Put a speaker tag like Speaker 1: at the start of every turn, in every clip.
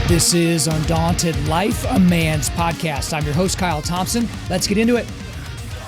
Speaker 1: This is Undaunted Life, a Man's Podcast. I'm your host, Kyle Thompson. Let's get into it.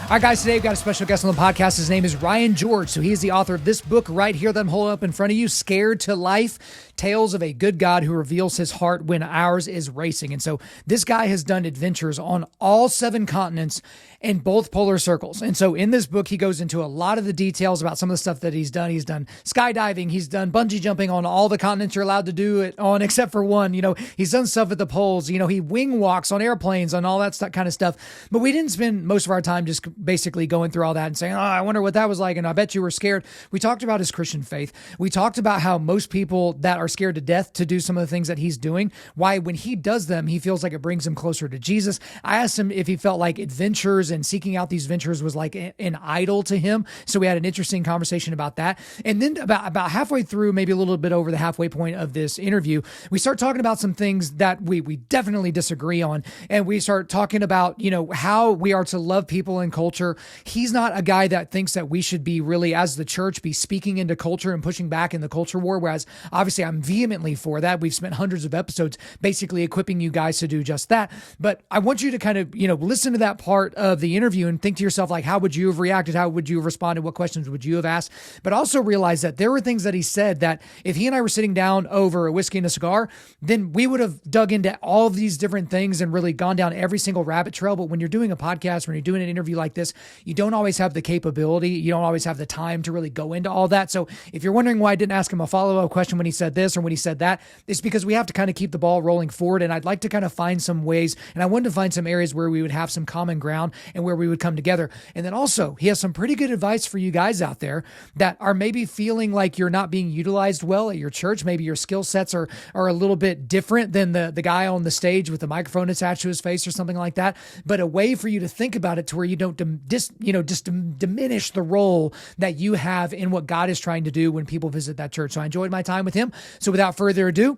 Speaker 1: All right, guys, today we've got a special guest on the podcast. His name is Ryan George. So he is the author of this book right here that I'm holding up in front of you, Scared to Life, Tales of a Good God Who Reveals His Heart When Ours is Racing. And so this guy has done adventures on all 7 continents in both polar circles. And so in this book, he goes into a lot of the details about some of the stuff that he's done. He's done skydiving. He's done bungee jumping on all the continents you're allowed to do it on, except for one. You know, he's done stuff at the poles. He wing walks on airplanes and all that kind of stuff. But we didn't spend most of our time just basically going through all that and saying, oh, I wonder what that was like. And I bet you were scared. We talked about his Christian faith. We talked about how most people that are scared to death to do some of the things that he's doing, why when he does them, he feels like it brings him closer to Jesus. I asked him if he felt like adventures and seeking out these ventures was like an idol to him. So we had an interesting conversation about that. And then about halfway through, maybe a little bit over the halfway point of this interview, we start talking about some things that we definitely disagree on. And we start talking about, how we are to love people and culture. He's not a guy that thinks that we should be really, as the church, be speaking into culture and pushing back in the culture war. Whereas obviously I'm vehemently for that. We've spent hundreds of episodes basically equipping you guys to do just that. But I want you to kind of, listen to that part of the interview and think to yourself, like, how would you have reacted? How would you have responded? What questions would you have asked? But also realize that there were things that he said that if he and I were sitting down over a whiskey and a cigar, then we would have dug into all of these different things and really gone down every single rabbit trail. But when you're doing a podcast, when you're doing an interview like this, you don't always have the capability. You don't always have the time to really go into all that. So if you're wondering why I didn't ask him a follow-up question when he said this or when he said that, it's because we have to kind of keep the ball rolling forward. And I'd like to kind of find some ways, and I wanted to find some areas where we would have some common ground and where we would come together. And then also, he has some pretty good advice for you guys out there that are maybe feeling like you're not being utilized well at your church. Maybe your skill sets are a little bit different than the guy on the stage with the microphone attached to his face or something like that. But a way for you to think about it to where you don't diminish the role that you have in what God is trying to do when people visit that church. So I enjoyed my time with him. So without further ado,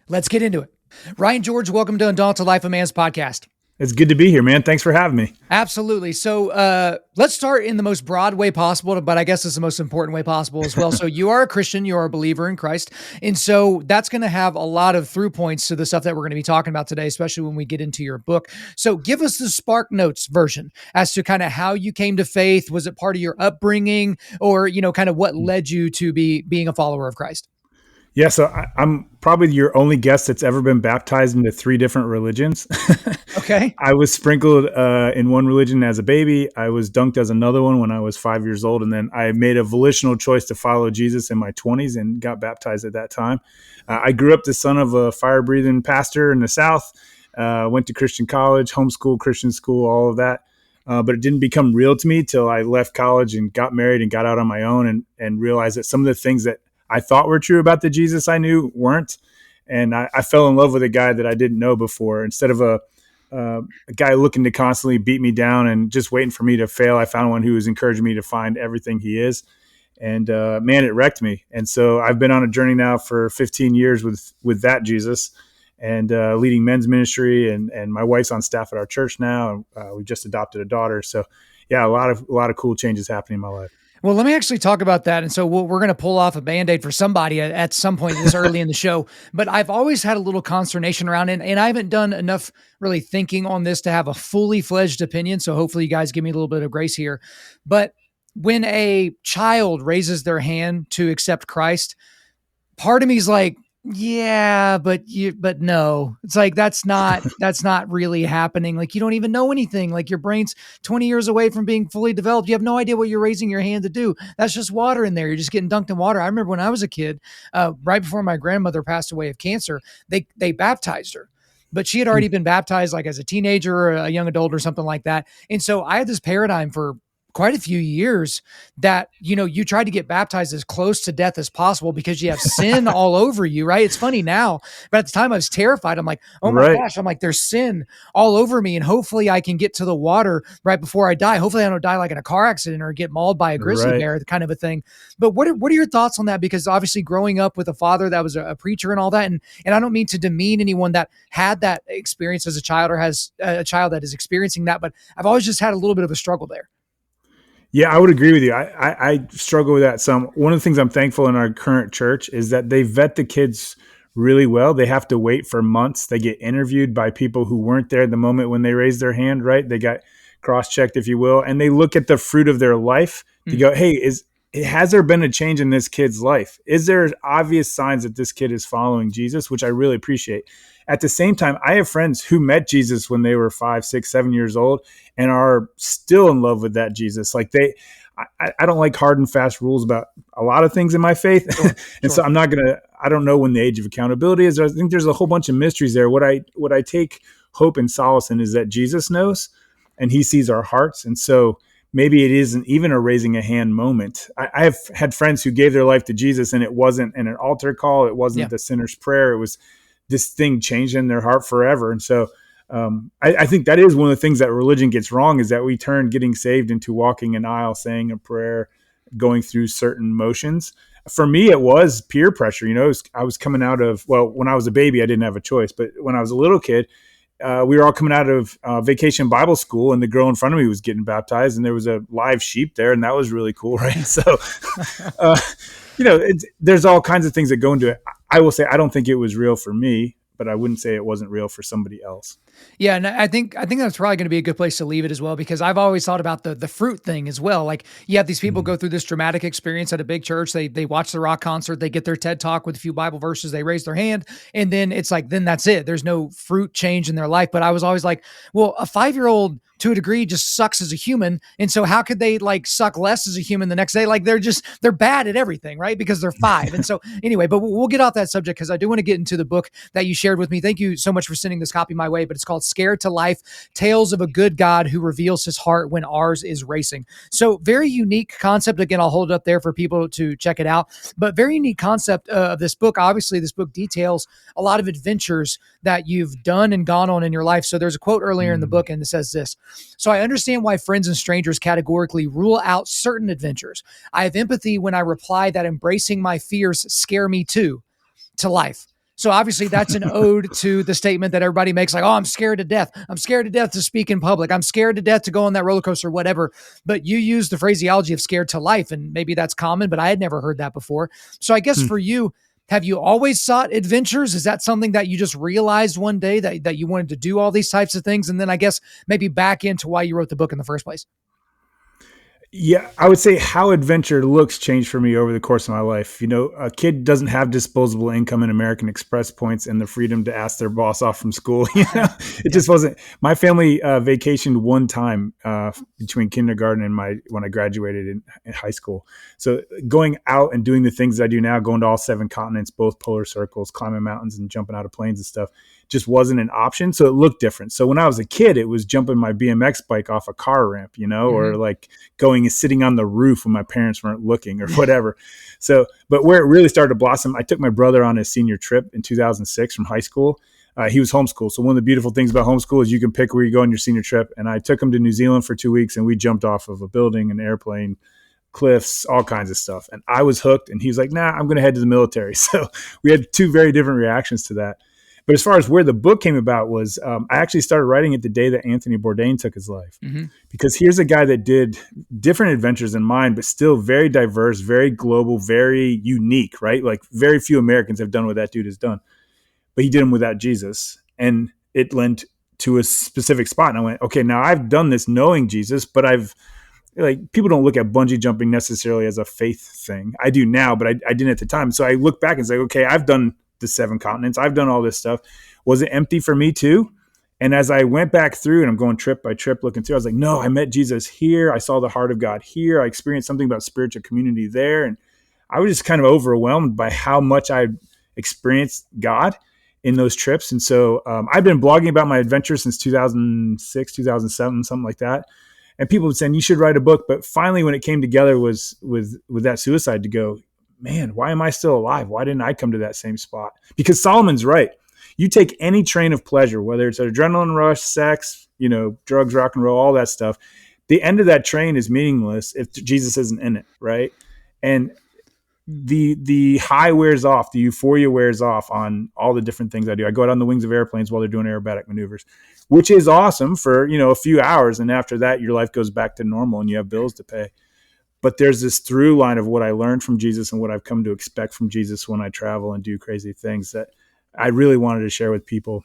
Speaker 1: let's get into it. Ryan George, welcome to Undaunted Life, a Man's Podcast.
Speaker 2: It's good to be here, man. Thanks for having me.
Speaker 1: Absolutely. So let's start in the most broad way possible, but I guess it's the most important way possible as well. So you are a Christian, you are a believer in Christ. And so that's going to have a lot of through points to the stuff that we're going to be talking about today, especially when we get into your book. So give us the Spark Notes version as to kind of how you came to faith. Was it part of your upbringing or, kind of what led you to being a follower of Christ?
Speaker 2: Yeah, so I'm probably your only guest that's ever been baptized into 3 different religions.
Speaker 1: Okay.
Speaker 2: I was sprinkled in one religion as a baby. I was dunked as another one when I was 5 years old. And then I made a volitional choice to follow Jesus in my 20s and got baptized at that time. I grew up the son of a fire-breathing pastor in the South, went to Christian college, homeschool, Christian school, all of that. But it didn't become real to me till I left college and got married and got out on my own and realized that some of the things that I thought were true about the Jesus I knew weren't. And I fell in love with a guy that I didn't know before. Instead of a guy looking to constantly beat me down and just waiting for me to fail, I found one who was encouraging me to find everything he is. And man, it wrecked me. And so I've been on a journey now for 15 years with that Jesus and leading men's ministry. And my wife's on staff at our church now. And we just adopted a daughter. So yeah, a lot of cool changes happening in my life.
Speaker 1: Well, let me actually talk about that. And so we're going to pull off a Band-Aid for somebody at some point this early in the show. But I've always had a little consternation around it, and I haven't done enough really thinking on this to have a fully fledged opinion. So hopefully you guys give me a little bit of grace here. But when a child raises their hand to accept Christ, part of me is like, yeah, but no, it's like, that's not really happening. Like, you don't even know anything. Like, your brain's 20 years away from being fully developed. You have no idea what you're raising your hand to do. That's just water in there. You're just getting dunked in water. I remember when I was a kid, right before my grandmother passed away of cancer, they baptized her. But she had already been baptized like as a teenager or a young adult or something like that. And so I had this paradigm for quite a few years that, you tried to get baptized as close to death as possible because you have sin all over you, right? It's funny now, but at the time I was terrified. I'm like, oh my
Speaker 2: Right.
Speaker 1: gosh, I'm like, there's sin all over me. And hopefully I can get to the water right before I die. Hopefully I don't die like in a car accident or get mauled by a grizzly
Speaker 2: Right.
Speaker 1: bear, kind of a thing. But what are your thoughts on that? Because obviously growing up with a father that was a preacher and all that, and I don't mean to demean anyone that had that experience as a child or has a child that is experiencing that, but I've always just had a little bit of a struggle there.
Speaker 2: Yeah, I would agree with you. I struggle with that some. One of the things I'm thankful in our current church is that they vet the kids really well. They have to wait for months. They get interviewed by people who weren't there at the moment when they raised their hand, right? They got cross-checked, if you will, and they look at the fruit of their life to go, hey, has there been a change in this kid's life? Is there obvious signs that this kid is following Jesus, which I really appreciate. At the same time, I have friends who met Jesus when they were 5, 6, 7 years old and are still in love with that Jesus. Like I don't like hard and fast rules about a lot of things in my faith. And so I don't know when the age of accountability is. I think there's a whole bunch of mysteries there. What I take hope and solace in is that Jesus knows and he sees our hearts. And so maybe it isn't even a raising a hand moment. I have had friends who gave their life to Jesus and it wasn't in an altar call. It wasn't the sinner's prayer. It was this thing changed in their heart forever. And so I think that is one of the things that religion gets wrong, is that we turn getting saved into walking an aisle, saying a prayer, going through certain motions. For me, it was peer pressure. I was coming out of, when I was a baby, I didn't have a choice. But when I was a little kid, we were all coming out of vacation Bible school, and the girl in front of me was getting baptized, and there was a live sheep there, and that was really cool, right? So, there's all kinds of things that go into it. I will say I don't think it was real for me, but I wouldn't say it wasn't real for somebody else.
Speaker 1: Yeah, and I think that's probably going to be a good place to leave it as well, because I've always thought about the fruit thing as well. Like, you have these people go through this dramatic experience at a big church. They watch the rock concert, they get their TED talk with a few Bible verses, they raise their hand, and then it's like, then that's it. There's no fruit change in their life. But I was always like, well, a 5-year-old to a degree just sucks as a human, and so how could they like suck less as a human the next day? Like, they're bad at everything, right? Because they're 5. And so anyway, but we'll get off that subject because I do want to get into the book that you shared with me. Thank you so much for sending this copy my way. But it's called Scared to Life: Tales of a Good God Who Reveals His Heart When Ours is Racing. So very unique concept. Again, I'll hold it up there for people to check it out. But very unique concept of this book. Obviously, this book details a lot of adventures that you've done and gone on in your life. So there's a quote earlier in the book, and it says this: "So I understand why friends and strangers categorically rule out certain adventures. I have empathy when I reply that embracing my fears scare me too, to life." So obviously that's an ode to the statement that everybody makes, like, oh, I'm scared to death. I'm scared to death to speak in public. I'm scared to death to go on that roller coaster, whatever. But you use the phraseology of scared to life, and maybe that's common, but I had never heard that before. So I guess for you, have you always sought adventures? Is that something that you just realized one day that you wanted to do all these types of things? And then I guess maybe back into why you wrote the book in the first place.
Speaker 2: Yeah, I would say how adventure looks changed for me over the course of my life. A kid doesn't have disposable income and American Express points and the freedom to ask their boss off from school. It just wasn't. My family vacationed one time between kindergarten and when I graduated in high school. So going out and doing the things I do now, going to all 7 continents, both polar circles, climbing mountains and jumping out of planes and stuff, just wasn't an option. So it looked different. So when I was a kid, it was jumping my BMX bike off a car ramp, or like going and sitting on the roof when my parents weren't looking or whatever. So, but where it really started to blossom, I took my brother on his senior trip in 2006 from high school. He was homeschooled. So one of the beautiful things about homeschool is you can pick where you go on your senior trip. And I took him to New Zealand for 2 weeks, and we jumped off of a building, an airplane, cliffs, all kinds of stuff. And I was hooked, and he was like, nah, I'm going to head to the military. So we had 2 very different reactions to that. But as far as where the book came about was I actually started writing it the day that Anthony Bourdain took his life. Because here's a guy that did different adventures than mine, but still very diverse, very global, very unique, right? Like very few Americans have done what that dude has done. But he did them without Jesus. And it led to a specific spot. And I went, okay, now I've done this knowing Jesus, but people don't look at bungee jumping necessarily as a faith thing. I do now, but I didn't at the time. So I look back and say, okay, I've done the 7 continents. I've done all this stuff. Was it empty for me too? And as I went back through and I'm going trip by trip looking through, I was like, no, I met Jesus here. I saw the heart of God here. I experienced something about spiritual community there. And I was just kind of overwhelmed by how much I experienced God in those trips. And so I've been blogging about my adventures since 2006, 2007, something like that. And people would say, you should write a book. But finally, when it came together was with that suicide, to go, man, why am I still alive? Why didn't I come to that same spot? Because Solomon's right. You take any train of pleasure, whether it's an adrenaline rush, sex, drugs, rock and roll, all that stuff. The end of that train is meaningless if Jesus isn't in it, right? And the high wears off, the euphoria wears off on all the different things I do. I go out on the wings of airplanes while they're doing aerobatic maneuvers, which is awesome for, a few hours. And after that, your life goes back to normal and you have bills to pay. But there's this through line of what I learned from Jesus and what I've come to expect from Jesus when I travel and do crazy things that I really wanted to share with people.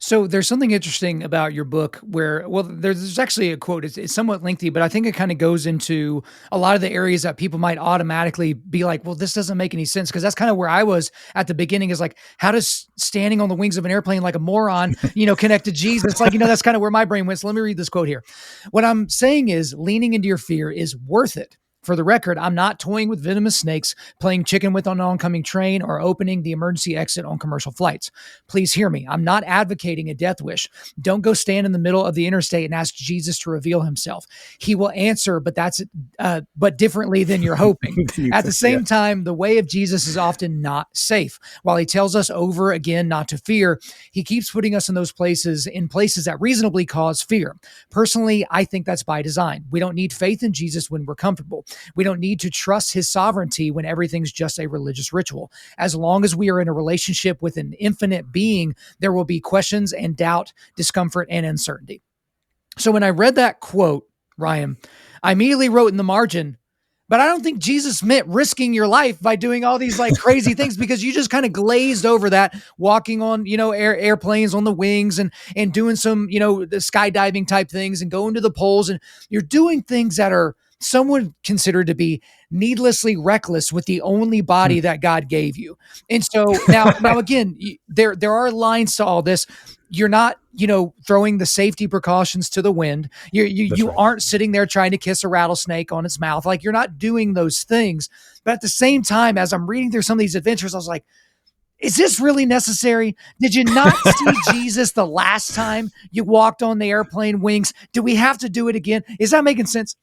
Speaker 1: So there's something interesting about your book where, well, there's actually a quote. It's somewhat lengthy, but I think it kind of goes into a lot of the areas that people might automatically be like, well, this doesn't make any sense. Because that's kind of where I was at the beginning, is like, how does standing on the wings of an airplane like a moron, connect to Jesus? Like, that's kind of where my brain went. So let me read this quote here. What I'm saying is, leaning into your fear is worth it. For the record, I'm not toying with venomous snakes, playing chicken with an oncoming train, or opening the emergency exit on commercial flights. Please hear me. I'm not advocating a death wish. Don't go stand in the middle of the interstate and ask Jesus to reveal himself. He will answer, but differently than you're hoping. At the same time, the way of Jesus is often not safe. While he tells us over again not to fear, he keeps putting us in places that reasonably cause fear. Personally, I think that's by design. We don't need faith in Jesus when we're comfortable. We don't need to trust his sovereignty when everything's just a religious ritual. As long as we are in a relationship with an infinite being, there will be questions and doubt, discomfort, and uncertainty. So when I read that quote, Ryan, I immediately wrote in the margin, but I don't think Jesus meant risking your life by doing all these like crazy things, because you just kind of glazed over that, walking on, airplanes on the wings and doing some, the skydiving type things and going to the poles. And you're doing things that are someone considered to be needlessly reckless with the only body that God gave you. And so now again, there are lines to all this. You're not, throwing the safety precautions to the wind. You aren't sitting there trying to kiss a rattlesnake on its mouth. Like, you're not doing those things. But at the same time, as I'm reading through some of these adventures, I was like, is this really necessary? Did you not see Jesus the last time you walked on the airplane wings? Do we have to do it again? Is that making sense?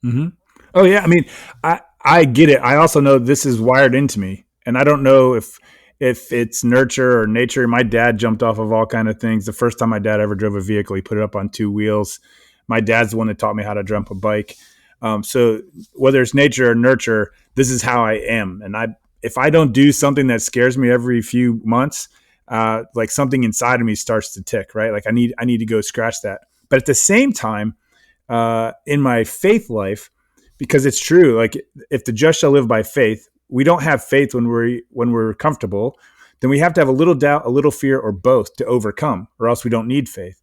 Speaker 2: Mm-hmm. Oh yeah. I mean, I get it. I also know this is wired into me, and I don't know if it's nurture or nature. My dad jumped off of all kind of things. The first time my dad ever drove a vehicle, he put it up on two wheels. My dad's the one that taught me how to jump a bike. So whether it's nature or nurture, this is how I am. And if I don't do something that scares me every few months, like something inside of me starts to tick, right? Like I need to go scratch that. But at the same time, in my faith life, because it's true, like if the just shall live by faith, we don't have faith when we're comfortable. Then we have to have a little doubt, a little fear, or both to overcome, or else we don't need faith.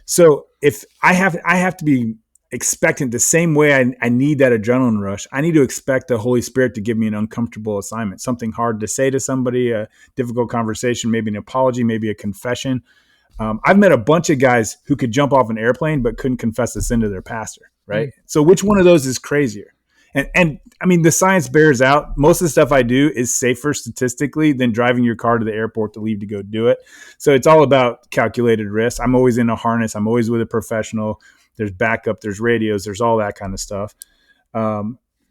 Speaker 2: So if I have to be expectant the same way I need that adrenaline rush, I need to expect the Holy Spirit to give me an uncomfortable assignment, something hard to say to somebody, a difficult conversation, maybe an apology, maybe a confession. I've met a bunch of guys who could jump off an airplane but couldn't confess the sin to their pastor, right? Mm-hmm. So which one of those is crazier? And I mean, the science bears out. Most of the stuff I do is safer statistically than driving your car to the airport to leave to go do it. So it's all about calculated risk. I'm always in a harness. I'm always with a professional. There's backup, there's radios, there's all that kind of stuff.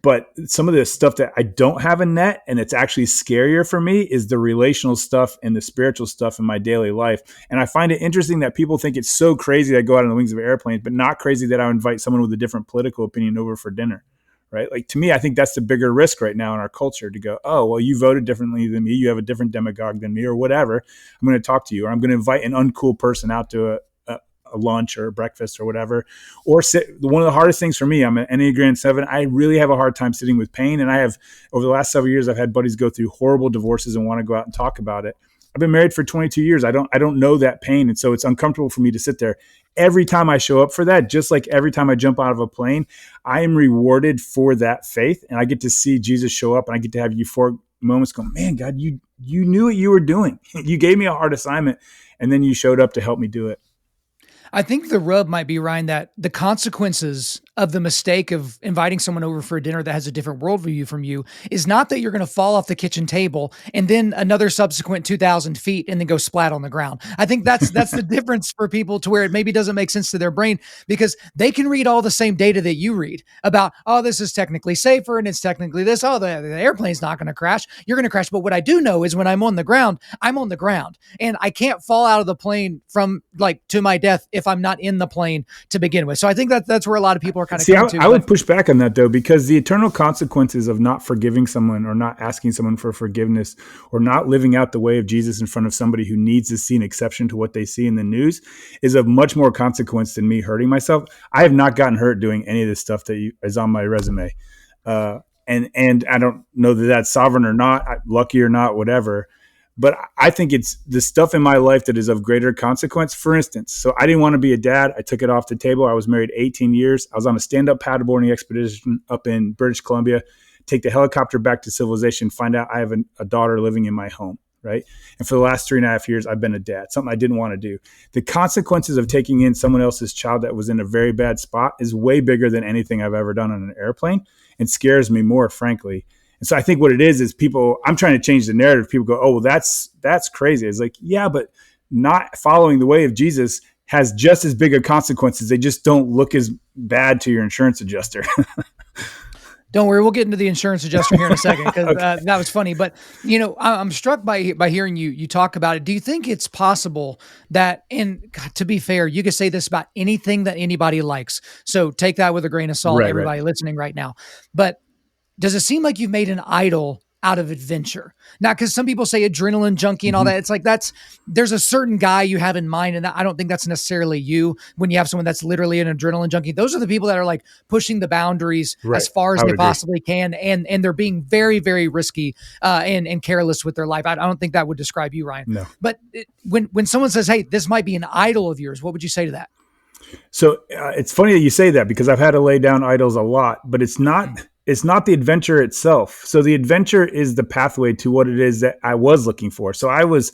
Speaker 2: But some of the stuff that I don't have a net, and it's actually scarier for me, is the relational stuff and the spiritual stuff in my daily life. And I find it interesting that people think it's so crazy that I go out on the wings of airplanes, but not crazy that I invite someone with a different political opinion over for dinner, right? Like, to me, I think that's the bigger risk right now in our culture, to go, oh, well, you voted differently than me. You have a different demagogue than me, or whatever. I'm going to talk to you, or I'm going to invite an uncool person out to a lunch or a breakfast or whatever, or sit. One of the hardest things for me, I'm an Enneagram 7. I really have a hard time sitting with pain. And I have, over the last several years, I've had buddies go through horrible divorces and want to go out and talk about it. I've been married for 22 years. I don't know that pain. And so it's uncomfortable for me to sit there. Every time I show up for that, just like every time I jump out of a plane, I am rewarded for that faith. And I get to see Jesus show up, and I get to have euphoric moments going, man, God, you knew what you were doing. You gave me a hard assignment, and then you showed up to help me do it.
Speaker 1: I think the rub might be, Ryan, that the consequences of the mistake of inviting someone over for a dinner that has a different worldview from you is not that you're going to fall off the kitchen table and then another subsequent 2,000 feet and then go splat on the ground. I think that's the difference for people, to where it maybe doesn't make sense to their brain, because they can read all the same data that you read about, oh, this is technically safer and it's technically this, oh, the airplane's not going to crash. You're going to crash. But what I do know is when I'm on the ground, I'm on the ground, and I can't fall out of the plane from to my death if I'm not in the plane to begin with. So I think that's where a lot of people are kind of coming to.
Speaker 2: I would push back on that, though, because the eternal consequences of not forgiving someone or not asking someone for forgiveness or not living out the way of Jesus in front of somebody who needs to see an exception to what they see in the news is of much more consequence than me hurting myself. I have not gotten hurt doing any of this stuff that is on my resume. And I don't know that that's sovereign or not, lucky or not, whatever. But I think it's the stuff in my life that is of greater consequence. For instance, so I didn't want to be a dad. I took it off the table. I was married 18 years. I was on a stand-up paddleboarding expedition up in British Columbia, take the helicopter back to civilization, find out I have a daughter living in my home, right? And for the last 3.5 years, I've been a dad, something I didn't want to do. The consequences of taking in someone else's child that was in a very bad spot is way bigger than anything I've ever done on an airplane, and scares me more, frankly. And so I think what it is people, I'm trying to change the narrative. People go, oh, well, that's crazy. It's like, yeah, but not following the way of Jesus has just as big of consequences. They just don't look as bad to your insurance adjuster.
Speaker 1: Don't worry, we'll get into the insurance adjuster here in a second, because okay. That was funny. But I'm struck by hearing you talk about it. Do you think it's possible that, and God, to be fair, you could say this about anything that anybody likes, so take that with a grain of salt, right, everybody listening right now. But does it seem like you've made an idol out of adventure? Now, because some people say adrenaline junkie and all that. It's like there's a certain guy you have in mind, and I don't think that's necessarily you when you have someone that's literally an adrenaline junkie. Those are the people that are like pushing the boundaries as far as they possibly can, and they're being very, very risky and careless with their life. I don't think that would describe you, Ryan.
Speaker 2: No.
Speaker 1: But when someone says, hey, this might be an idol of yours, what would you say to that?
Speaker 2: So it's funny that you say that, because I've had to lay down idols a lot, but it's not the adventure itself. So the adventure is the pathway to what it is that I was looking for. So I was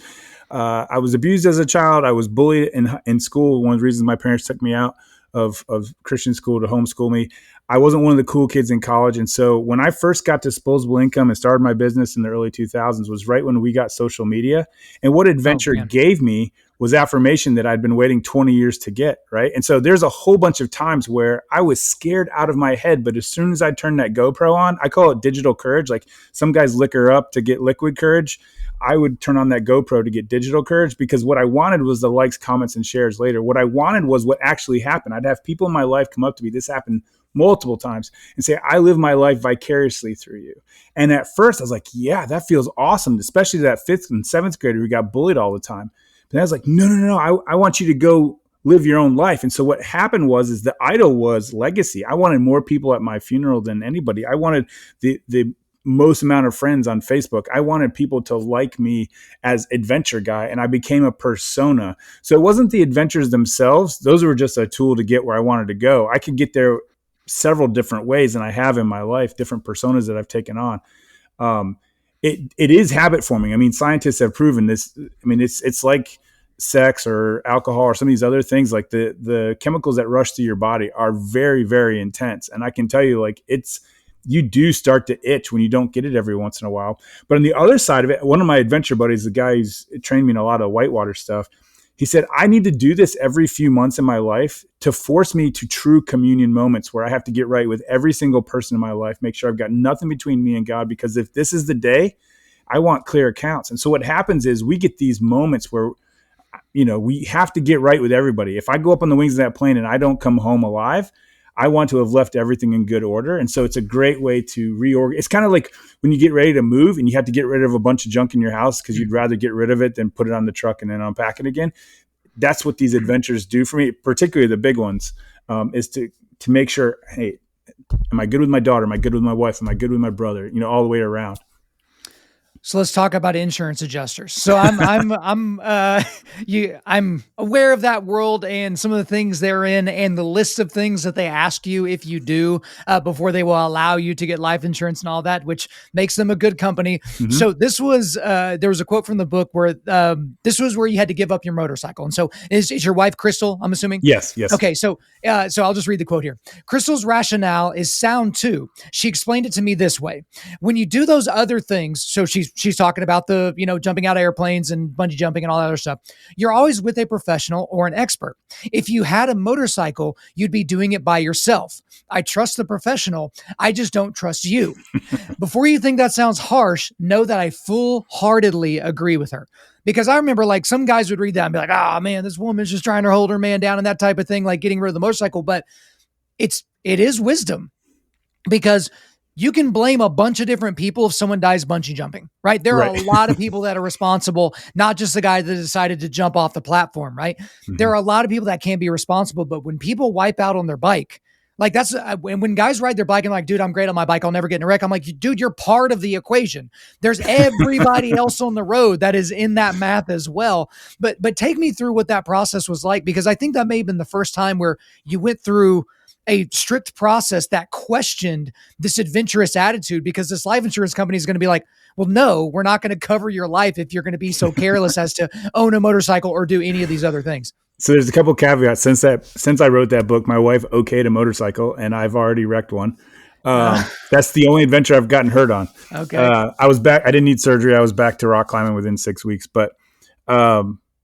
Speaker 2: abused as a child. I was bullied in school. One of the reasons my parents took me out of Christian school to homeschool me. I wasn't one of the cool kids in college. And so when I first got disposable income and started my business in the early 2000s was right when we got social media. And what adventure gave me was affirmation that I'd been waiting 20 years to get, right? And so there's a whole bunch of times where I was scared out of my head, but as soon as I turned that GoPro on, I call it digital courage. Like some guys liquor up to get liquid courage. I would turn on that GoPro to get digital courage, because what I wanted was the likes, comments, and shares later. What I wanted was what actually happened. I'd have people in my life come up to me. This happened multiple times, and say, I live my life vicariously through you. And at first I was like, yeah, that feels awesome, especially that 5th and 7th grader who got bullied all the time. But I was like, no, I want you to go live your own life. And so what happened is the idol was legacy. I wanted more people at my funeral than anybody. I wanted the most amount of friends on Facebook. I wanted people to like me as adventure guy, and I became a persona. So it wasn't the adventures themselves. Those were just a tool to get where I wanted to go. I could get there several different ways, and I have in my life, different personas that I've taken on. It is habit forming. I mean, scientists have proven this. I mean, it's like sex or alcohol or some of these other things. Like the chemicals that rush through your body are very, very intense. And I can tell you, like, you do start to itch when you don't get it every once in a while. But on the other side of it, one of my adventure buddies, the guy who's trained me in a lot of whitewater stuff, he said, I need to do this every few months in my life to force me to true communion moments where I have to get right with every single person in my life, make sure I've got nothing between me and God, because if this is the day, I want clear accounts. And so what happens is we get these moments where, we have to get right with everybody. If I go up on the wings of that plane and I don't come home alive, I want to have left everything in good order. And so it's a great way to reorganize. It's kind of like when you get ready to move and you have to get rid of a bunch of junk in your house because you'd rather get rid of it than put it on the truck and then unpack it again. That's what these adventures do for me, particularly the big ones, is to make sure, hey, am I good with my daughter? Am I good with my wife? Am I good with my brother? All the way around.
Speaker 1: So let's talk about insurance adjusters. So I'm aware of that world and some of the things they're in and the list of things that they ask you if you do before they will allow you to get life insurance and all that, which makes them a good company.
Speaker 2: Mm-hmm.
Speaker 1: So this was there was a quote from the book where this was where you had to give up your motorcycle. And so is your wife Crystal? I'm assuming.
Speaker 2: Yes.
Speaker 1: Okay, so I'll just read the quote here. Crystal's rationale is sound too. She explained it to me this way: when you do those other things, so she's talking about the jumping out of airplanes and bungee jumping and all that other stuff. You're always with a professional or an expert. If you had a motorcycle, you'd be doing it by yourself. I trust the professional. I just don't trust you. Before you think that sounds harsh, know that I full-heartedly agree with her. Because I remember like some guys would read that and be like, oh man, this woman's just trying to hold her man down and that type of thing, like getting rid of the motorcycle. But it is wisdom, because you can blame a bunch of different people if someone dies bungee jumping, right? There are a lot of people that are responsible, not just the guy that decided to jump off the platform, right? Mm-hmm. There are a lot of people that can be responsible, but when people wipe out on their bike, like that's when guys ride their bike and like, dude, I'm great on my bike, I'll never get in a wreck. I'm like, dude, you're part of the equation. There's everybody else on the road that is in that math as well. But take me through what that process was like, because I think that may have been the first time where you went through a strict process that questioned this adventurous attitude, because this life insurance company is going to be like, well, no, we're not going to cover your life if you're going to be so careless as to own a motorcycle or do any of these other things.
Speaker 2: So there's a couple of caveats. Since I wrote that book, my wife okayed a motorcycle and I've already wrecked one. That's the only adventure I've gotten hurt on.
Speaker 1: Okay.
Speaker 2: I was back. I didn't need surgery. I was back to rock climbing within 6 weeks. But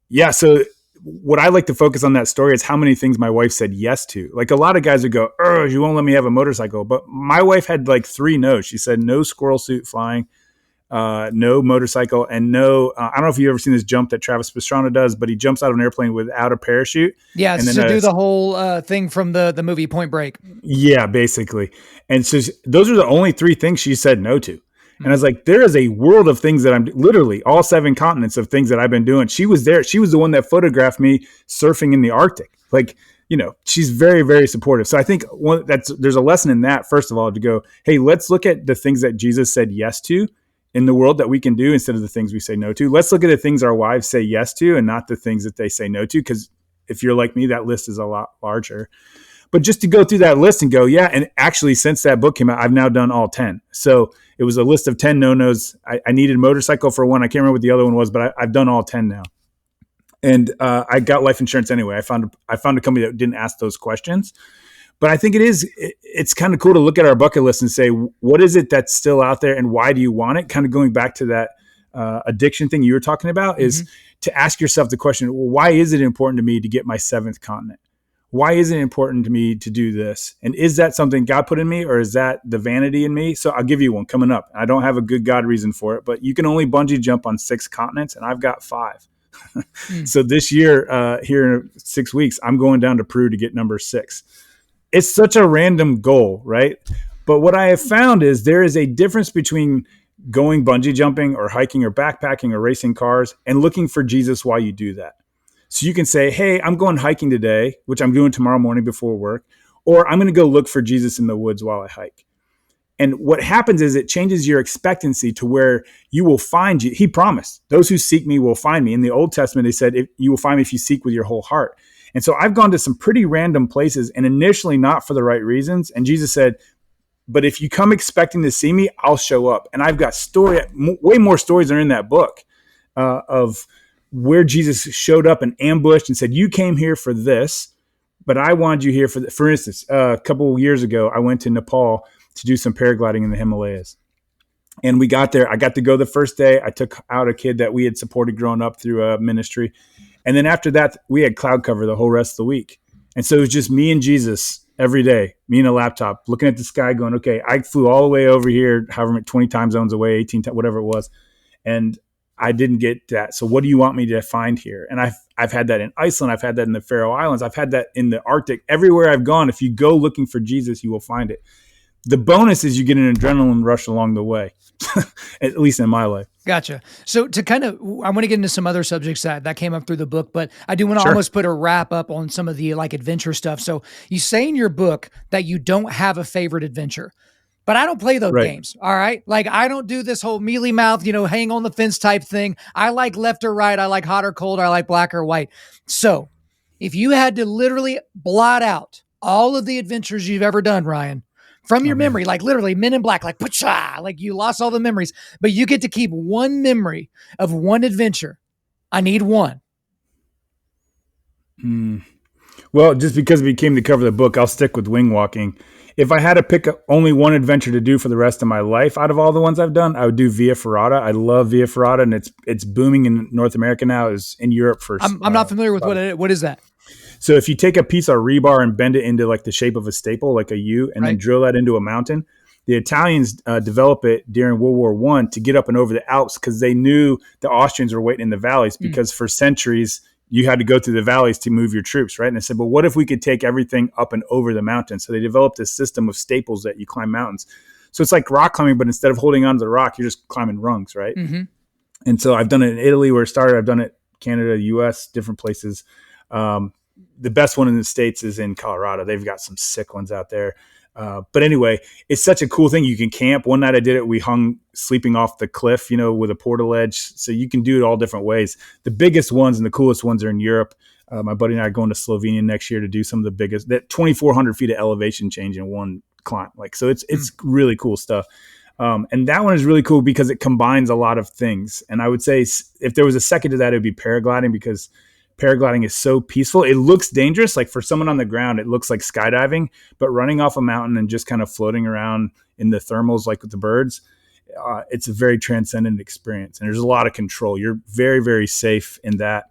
Speaker 2: yeah, so what I like to focus on that story is how many things my wife said yes to. Like a lot of guys would go, oh, you won't let me have a motorcycle. But my wife had like 3 no's. She said no squirrel suit flying, no motorcycle, and no, I don't know if you've ever seen this jump that Travis Pastrana does, but he jumps out of an airplane without a parachute.
Speaker 1: Yeah, and then to do the whole thing from the movie Point Break.
Speaker 2: Yeah, basically. And so those are the only 3 things she said no to. And I was like, there is a world of things that I'm literally all 7 continents of things that I've been doing. She was there. She was the one that photographed me surfing in the Arctic. Like, she's very, very supportive. So I think there's a lesson in that, first of all, to go, hey, let's look at the things that Jesus said yes to in the world that we can do instead of the things we say no to. Let's look at the things our wives say yes to and not the things that they say no to. Because if you're like me, that list is a lot larger. But just to go through that list and go, yeah, and actually since that book came out, I've now done all 10. So it was a list of 10 no-nos. I needed a motorcycle for one. I can't remember what the other one was, but I've done all 10 now. And I got life insurance anyway. I found a company that didn't ask those questions. But I think it's kind of cool to look at our bucket list and say, what is it that's still out there and why do you want it? Kind of going back to that addiction thing you were talking about is to ask yourself the question, well, why is it important to me to get my 7th continent? Why is it important to me to do this? And is that something God put in me, or is that the vanity in me? So I'll give you one coming up. I don't have a good God reason for it, but you can only bungee jump on 6 continents, and I've got 5. So this year, here in 6 weeks, I'm going down to Peru to get number 6. It's such a random goal, right? But what I have found is there is a difference between going bungee jumping or hiking or backpacking or racing cars and looking for Jesus while you do that. So you can say, hey, I'm going hiking today, which I'm doing tomorrow morning before work, or I'm going to go look for Jesus in the woods while I hike. And what happens is it changes your expectancy to where you will find you. He promised, those who seek me will find me. In the Old Testament, they said, you will find me if you seek with your whole heart. And so I've gone to some pretty random places and initially not for the right reasons. And Jesus said, but if you come expecting to see me, I'll show up. And I've got way more stories are in that book of where Jesus showed up and ambushed and said, you came here for this, but I wanted you here for instance, a couple of years ago, I went to Nepal to do some paragliding in the Himalayas. And we got there. I got to go the first day. I took out a kid that we had supported growing up through a ministry. And then after that, we had cloud cover the whole rest of the week. And so it was just me and Jesus every day, me and a laptop, looking at the sky going, okay, I flew all the way over here, however many 20 time zones away, 18, whatever it was. And I didn't get that. So what do you want me to find here? And I've had that in Iceland. I've had that in the Faroe Islands. I've had that in the Arctic. Everywhere I've gone, if you go looking for Jesus, you will find it. The bonus is you get an adrenaline rush along the way, at least in my life.
Speaker 1: Gotcha. So to kind of, I want to get into some other subjects that came up through the book, but I do want to almost put a wrap up on some of the like adventure stuff. So you say in your book that you don't have a favorite adventure, but I don't play those
Speaker 2: Right.
Speaker 1: games. All right. Like I don't do this whole mealy mouth, hang on the fence type thing. I like left or right. I like hot or cold. I like black or white. So if you had to literally blot out all of the adventures you've ever done, Ryan, from your memory, like literally Men in Black, like like you lost all the memories, but you get to keep one memory of one adventure. I need one.
Speaker 2: Well, just because we came to cover the book, I'll stick with wing walking. If I had to pick only one adventure to do for the rest of my life out of all the ones I've done, I would do Via Ferrata. I love Via Ferrata, and it's booming in North America now. Is in Europe for.
Speaker 1: I'm not familiar with what is that.
Speaker 2: So if you take a piece of rebar and bend it into like the shape of a staple, like a U, and then drill that into a mountain, the Italians developed it during World War One to get up and over the Alps because they knew the Austrians were waiting in the valleys because for centuries you had to go through the valleys to move your troops, right? And they said, well, what if we could take everything up and over the mountain? So they developed this system of staples that you climb mountains. So it's like rock climbing, but instead of holding onto the rock, you're just climbing rungs, right? Mm-hmm. And so I've done it in Italy where it started. I've done it Canada, US, different places. The best one in the States is in Colorado. They've got some sick ones out there. But anyway, it's such a cool thing. You can camp. One night I did it. We hung sleeping off the cliff, with a portaledge. So you can do it all different ways. The biggest ones and the coolest ones are in Europe. My buddy and I are going to Slovenia next year to do some of the biggest, that 2,400 feet of elevation change in one climb. So it's really cool stuff. And that one is really cool because it combines a lot of things. And I would say if there was a second to that, it would be paragliding because paragliding is so peaceful. It looks dangerous. Like for someone on the ground, it looks like skydiving, but running off a mountain and just kind of floating around in the thermals, like with the birds, it's a very transcendent experience. And there's a lot of control. You're very, very safe in that.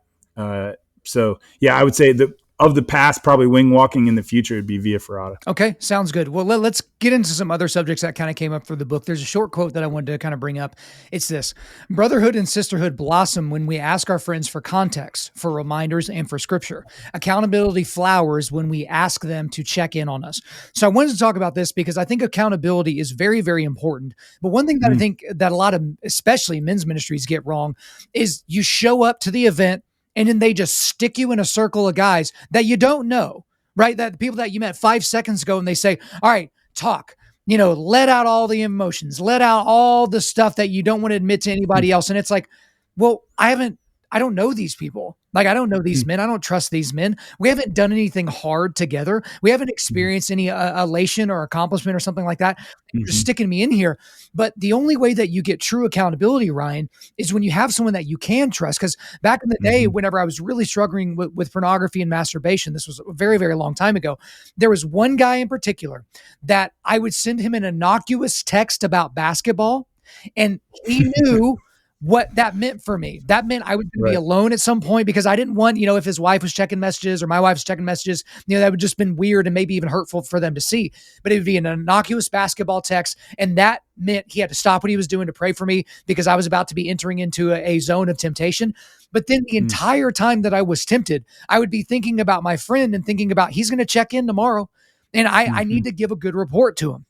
Speaker 2: So yeah, I would say that of the past, probably wing walking. In the future, it'd be Via Ferrata.
Speaker 1: Okay, sounds good. Well, let's get into some other subjects that kind of came up for the book. There's a short quote that I wanted to kind of bring up. It's this: brotherhood and sisterhood blossom when we ask our friends for context, for reminders, and for scripture. Accountability flowers when we ask them to check in on us. So I wanted to talk about this because I think accountability is very, very important. But one thing that I think that a lot of, especially men's ministries, get wrong is you show up to the event and then they just stick you in a circle of guys that you don't know, right? That the people that you met 5 seconds ago, and they say, all right, talk, let out all the emotions, let out all the stuff that you don't want to admit to anybody else. And it's like, well, I don't know these people. Like, I don't know these men. I don't trust these men. We haven't done anything hard together. We haven't experienced any elation or accomplishment or something like that. You're just sticking me in here. But the only way that you get true accountability, Ryan, is when you have someone that you can trust. Because back in the day, whenever I was really struggling with pornography and masturbation, this was a very, very long time ago, there was one guy in particular that I would send him an innocuous text about basketball, and he knew what that meant for me. That meant I would be alone at some point because I didn't want, if his wife was checking messages or my wife was checking messages, that would just been weird and maybe even hurtful for them to see. But it would be an innocuous basketball text. And that meant he had to stop what he was doing to pray for me because I was about to be entering into a zone of temptation. But then the entire time that I was tempted, I would be thinking about my friend and thinking about he's going to check in tomorrow. And I need to give a good report to him.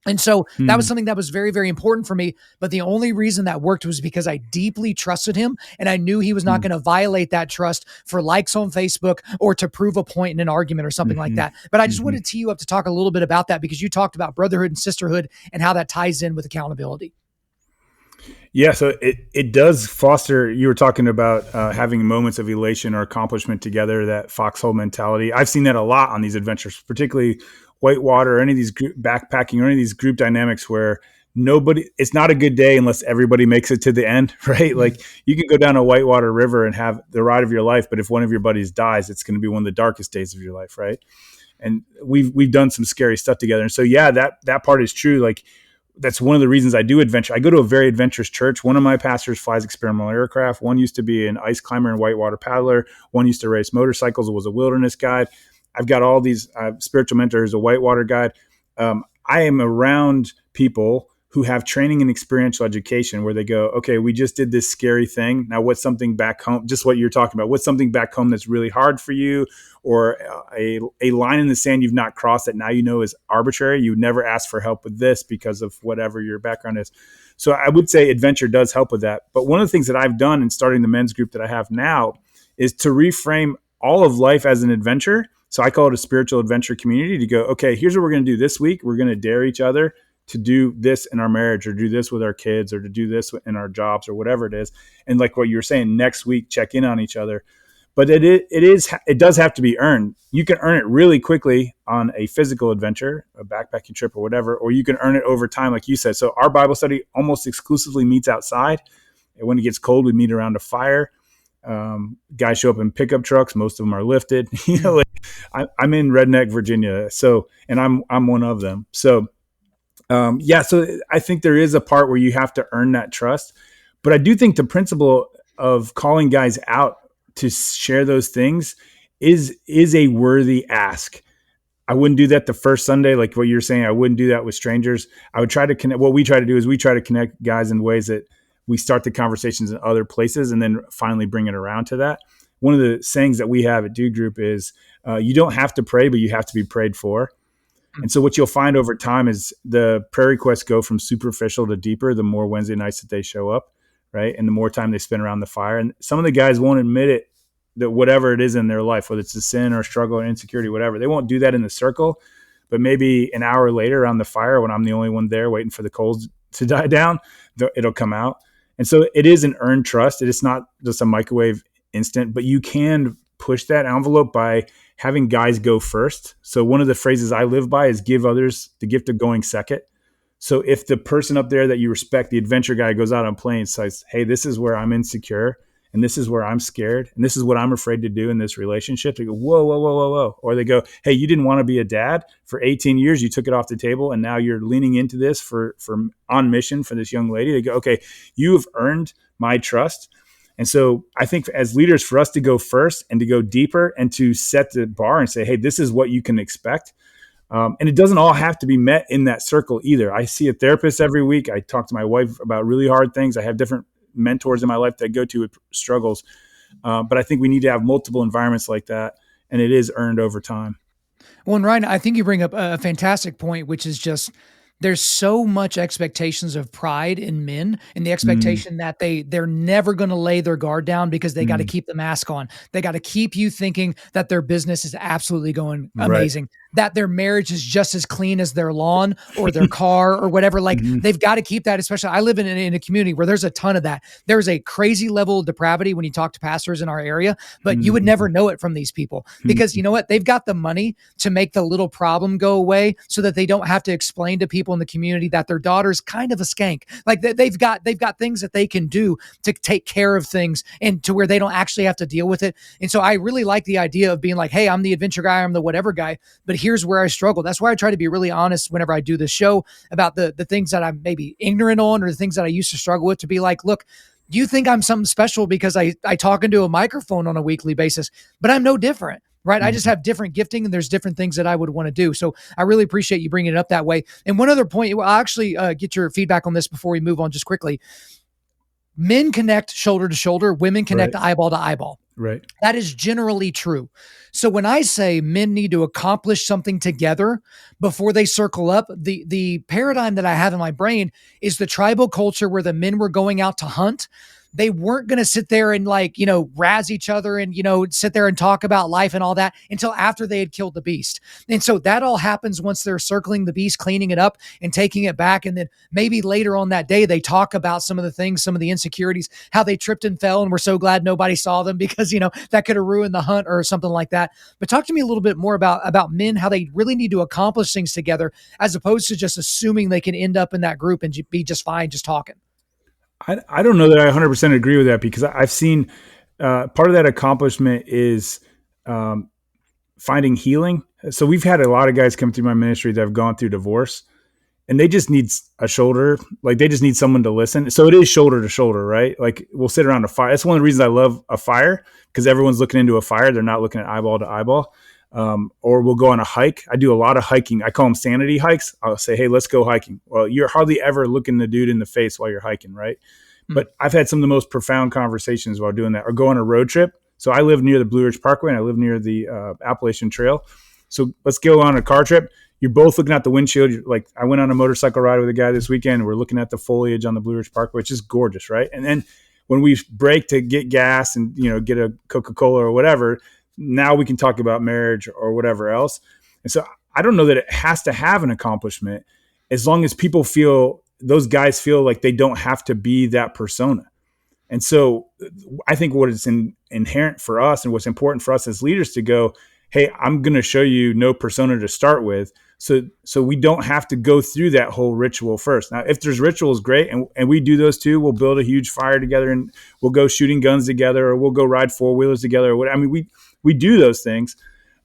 Speaker 1: And so that was something that was very, very important for me. But the only reason that worked was because I deeply trusted him and I knew he was not going to violate that trust for likes on Facebook or to prove a point in an argument or something like that. But I just wanted to tee you up to talk a little bit about that because you talked about brotherhood and sisterhood and how that ties in with accountability.
Speaker 2: Yeah, so it does foster, you were talking about having moments of elation or accomplishment together, that foxhole mentality. I've seen that a lot on these adventures, particularly whitewater or any of these group backpacking or any of these group dynamics where it's not a good day unless everybody makes it to the end, right? Like you can go down a whitewater river and have the ride of your life, but if one of your buddies dies, it's going to be one of the darkest days of your life, right? And we've done some scary stuff together. And so, yeah, that part is true. Like, that's one of the reasons I do adventure. I go to a very adventurous church. One of my pastors flies experimental aircraft. One used to be an ice climber and whitewater paddler. One used to race motorcycles and was a wilderness guide. I've got all these spiritual mentors, a whitewater guide. I am around people who have training and experiential education where they go, okay, we just did this scary thing. Now what's something back home? Just what you're talking about. What's something back home that's really hard for you, or a line in the sand you've not crossed that now you know is arbitrary. You would never ask for help with this because of whatever your background is. So I would say adventure does help with that. But one of the things that I've done in starting the men's group that I have now is to reframe all of life as an adventure. So I call it a spiritual adventure community, to go, okay, here's what we're going to do this week. We're going to dare each other to do this in our marriage or do this with our kids or to do this in our jobs or whatever it is. And like what you were saying, next week, check in on each other. But it does have to be earned. You can earn it really quickly on a physical adventure, a backpacking trip or whatever, or you can earn it over time, like you said. So our Bible study almost exclusively meets outside. And when it gets cold, we meet around a fire. Guys show up in pickup trucks. Most of them are lifted. I'm in Redneck, Virginia. So, and I'm one of them. So, so I think there is a part where you have to earn that trust, but I do think the principle of calling guys out to share those things is a worthy ask. I wouldn't do that the first Sunday, like what you're saying. I wouldn't do that with strangers. I would try to connect. What we try to do is we try to connect guys in ways that we start the conversations in other places and then finally bring it around to that. One of the sayings that we have at Dude Group is you don't have to pray, but you have to be prayed for. And so what you'll find over time is the prayer requests go from superficial to deeper the more Wednesday nights that they show up, right? And the more time they spend around the fire. And some of the guys won't admit it, that whatever it is in their life, whether it's a sin or struggle or insecurity, whatever, they won't do that in the circle. But maybe an hour later around the fire, when I'm the only one there waiting for the coals to die down, it'll come out. And so it is an earned trust. It is not just a microwave instant, but you can push that envelope by having guys go first. So one of the phrases I live by is give others the gift of going second. So if the person up there that you respect, the adventure guy, goes out on plane and says, hey, this is where I'm insecure and this is where I'm scared and this is what I'm afraid to do in this relationship, they go, whoa, whoa, whoa, whoa, whoa. Or they go, hey, you didn't want to be a dad for 18 years. You took it off the table and now you're leaning into this for on mission for this young lady. They go, okay, you have earned my trust. And so I think as leaders, for us to go first and to go deeper and to set the bar and say, hey, this is what you can expect. And it doesn't all have to be met in that circle either. I see a therapist every week. I talk to my wife about really hard things. I have different mentors in my life that I go to with struggles. But I think we need to have multiple environments like that. And it is earned over time.
Speaker 1: Well, and Ryan, I think you bring up a fantastic point, which is just there's so much expectations of pride in men and the expectation that they're never going to lay their guard down because they got to keep the mask on. They got to keep you thinking that their business is absolutely going amazing, that their marriage is just as clean as their lawn or their car or whatever. Like they've got to keep that, especially I live in a community where there's a ton of that. There's a crazy level of depravity when you talk to pastors in our area, but you would never know it from these people because you know what? They've got the money to make the little problem go away so that they don't have to explain to people in the community that their daughter's kind of a skank. Like they've got things that they can do to take care of things and to where they don't actually have to deal with it. And so I really like the idea of being like, hey, I'm the adventure guy, I'm the whatever guy, but here's where I struggle. That's why I try to be really honest whenever I do this show about the things that I'm maybe ignorant on or the things that I used to struggle with, to be like, look, you think I'm something special because I talk into a microphone on a weekly basis, but I'm no different. Right. I just have different gifting and there's different things that I would want to do. So I really appreciate you bringing it up that way. And one other point, I'll actually get your feedback on this before we move on just quickly. Men connect shoulder to shoulder. Women connect eyeball to eyeball.
Speaker 2: Right.
Speaker 1: That is generally true. So when I say men need to accomplish something together before they circle up, the paradigm that I have in my brain is the tribal culture where the men were going out to hunt. They weren't going to sit there and razz each other and, sit there and talk about life and all that until after they had killed the beast. And so that all happens once they're circling the beast, cleaning it up and taking it back. And then maybe later on that day, they talk about some of the things, some of the insecurities, how they tripped and fell. And we're so glad nobody saw them because, that could have ruined the hunt or something like that. But talk to me a little bit more about men, how they really need to accomplish things together as opposed to just assuming they can end up in that group and be just fine, just talking.
Speaker 2: I don't know that I 100% agree with that because I've seen part of that accomplishment is finding healing. So we've had a lot of guys come through my ministry that have gone through divorce and they just need a shoulder. Like they just need someone to listen. So it is shoulder to shoulder, right? Like we'll sit around a fire. That's one of the reasons I love a fire because everyone's looking into a fire. They're not looking at eyeball to eyeball. Or we'll go on a hike. I do a lot of hiking. I call them sanity hikes. I'll say, hey, let's go hiking. Well, you're hardly ever looking the dude in the face while you're hiking, right? But I've had some of the most profound conversations while doing that. Or go on a road trip. So I live near the Blue Ridge Parkway and I live near the Appalachian Trail. So let's go on a car trip. You're both looking out the windshield. Like I went on a motorcycle ride with a guy this weekend. And we're looking at the foliage on the Blue Ridge Parkway, which is gorgeous, right? And then when we break to get gas and get a Coca-Cola or whatever, now we can talk about marriage or whatever else. And so I don't know that it has to have an accomplishment. as long as those guys feel like they don't have to be that persona. And so I think what is inherent for us and what's important for us as leaders to go, hey, I'm going to show you no persona to start with. So we don't have to go through that whole ritual first. Now, if there's rituals, great. And we do those too. We'll build a huge fire together and we'll go shooting guns together, or we'll go ride 4-wheelers together. Or whatever. I mean, we do those things.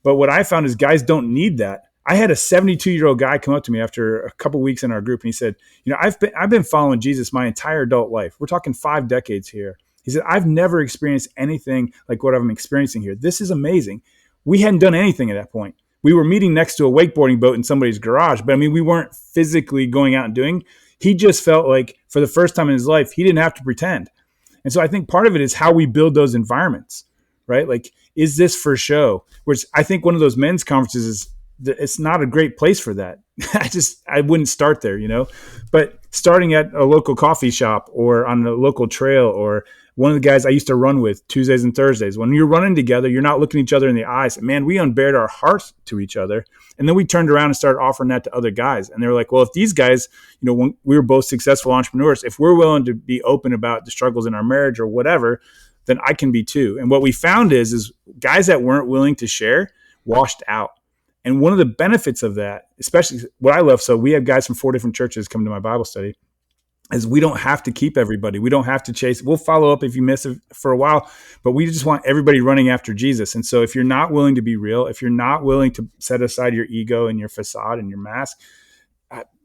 Speaker 2: But what I found is guys don't need that. I had a 72-year-old guy come up to me after a couple weeks in our group, and he said, I've been following Jesus my entire adult life. We're talking 5 decades here. He said, I've never experienced anything like what I'm experiencing here. This is amazing. We hadn't done anything at that point. We were meeting next to a wakeboarding boat in somebody's garage, but I mean, we weren't physically going out and doing. He just felt like for the first time in his life, he didn't have to pretend. And so I think part of it is how we build those environments, right? Like, is this for show? Which I think one of those men's conferences it's not a great place for that. I wouldn't start there, but starting at a local coffee shop or on a local trail, or one of the guys I used to run with Tuesdays and Thursdays, when you're running together, you're not looking each other in the eyes. Man, we unbared our hearts to each other. And then we turned around and started offering that to other guys. And they were like, well, if these guys, when we were both successful entrepreneurs, if we're willing to be open about the struggles in our marriage or whatever, then I can be too. And what we found is guys that weren't willing to share washed out. And one of the benefits of that, especially what I love, so we have guys from 4 different churches come to my Bible study, is we don't have to keep everybody. We don't have to chase. We'll follow up if you miss it for a while, but we just want everybody running after Jesus. And so if you're not willing to be real, if you're not willing to set aside your ego and your facade and your mask,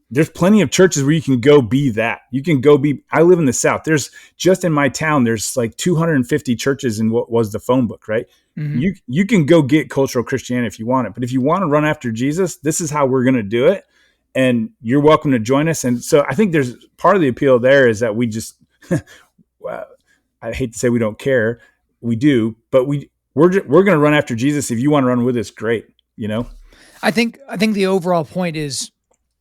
Speaker 2: there's plenty of churches where you can go be that. You can go be, I live in the South. There's just in my town, there's like 250 churches in what was the phone book, right? Mm-hmm. You can go get cultural Christianity if you want it. But if you want to run after Jesus, this is how we're going to do it. And you're welcome to join us. And so I think there's part of the appeal there is that we just, well, I hate to say we don't care. We do, but we're going to run after Jesus. If you want to run with us, great.
Speaker 1: I think the overall point is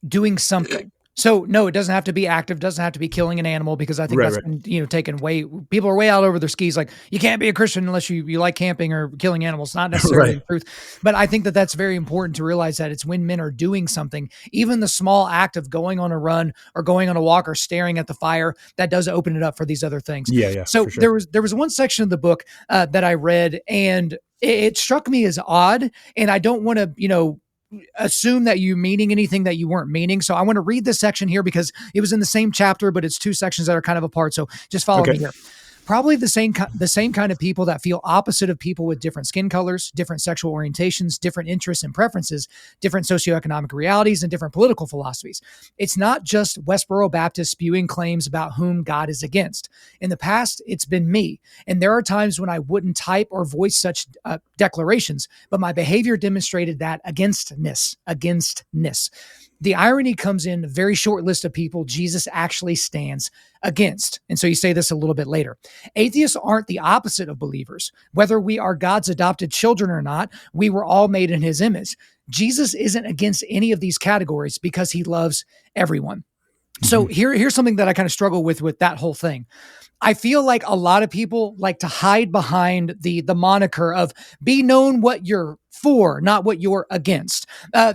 Speaker 1: doing something. So no, it doesn't have to be active, doesn't have to be killing an animal, because I think that's been, taken way, people are way out over their skis. Like, you can't be a Christian unless you like camping or killing animals. Not necessarily the truth, but I think that that's very important to realize that it's when men are doing something, even the small act of going on a run or going on a walk or staring at the fire, that does open it up for these other things.
Speaker 2: Yeah.
Speaker 1: So there was one section of the book that I read, and it struck me as odd, and I don't want to, assume that you meaning anything that you weren't meaning. So I want to read this section here because it was in the same chapter, but it's 2 sections that are kind of apart. So just follow me here. Probably the same kind of people that feel opposite of people with different skin colors, different sexual orientations, different interests and preferences, different socioeconomic realities, and different political philosophies. It's not just Westboro Baptist spewing claims about whom God is against. In the past, it's been me. And there are times when I wouldn't type or voice such declarations, but my behavior demonstrated that againstness. The irony comes in a very short list of people Jesus actually stands against. And so you say this a little bit later. Atheists aren't the opposite of believers. Whether we are God's adopted children or not, we were all made in his image. Jesus isn't against any of these categories because he loves everyone. So here's something that I kind of struggle with that whole thing. I feel like a lot of people like to hide behind the moniker of be known what you're for, not what you're against.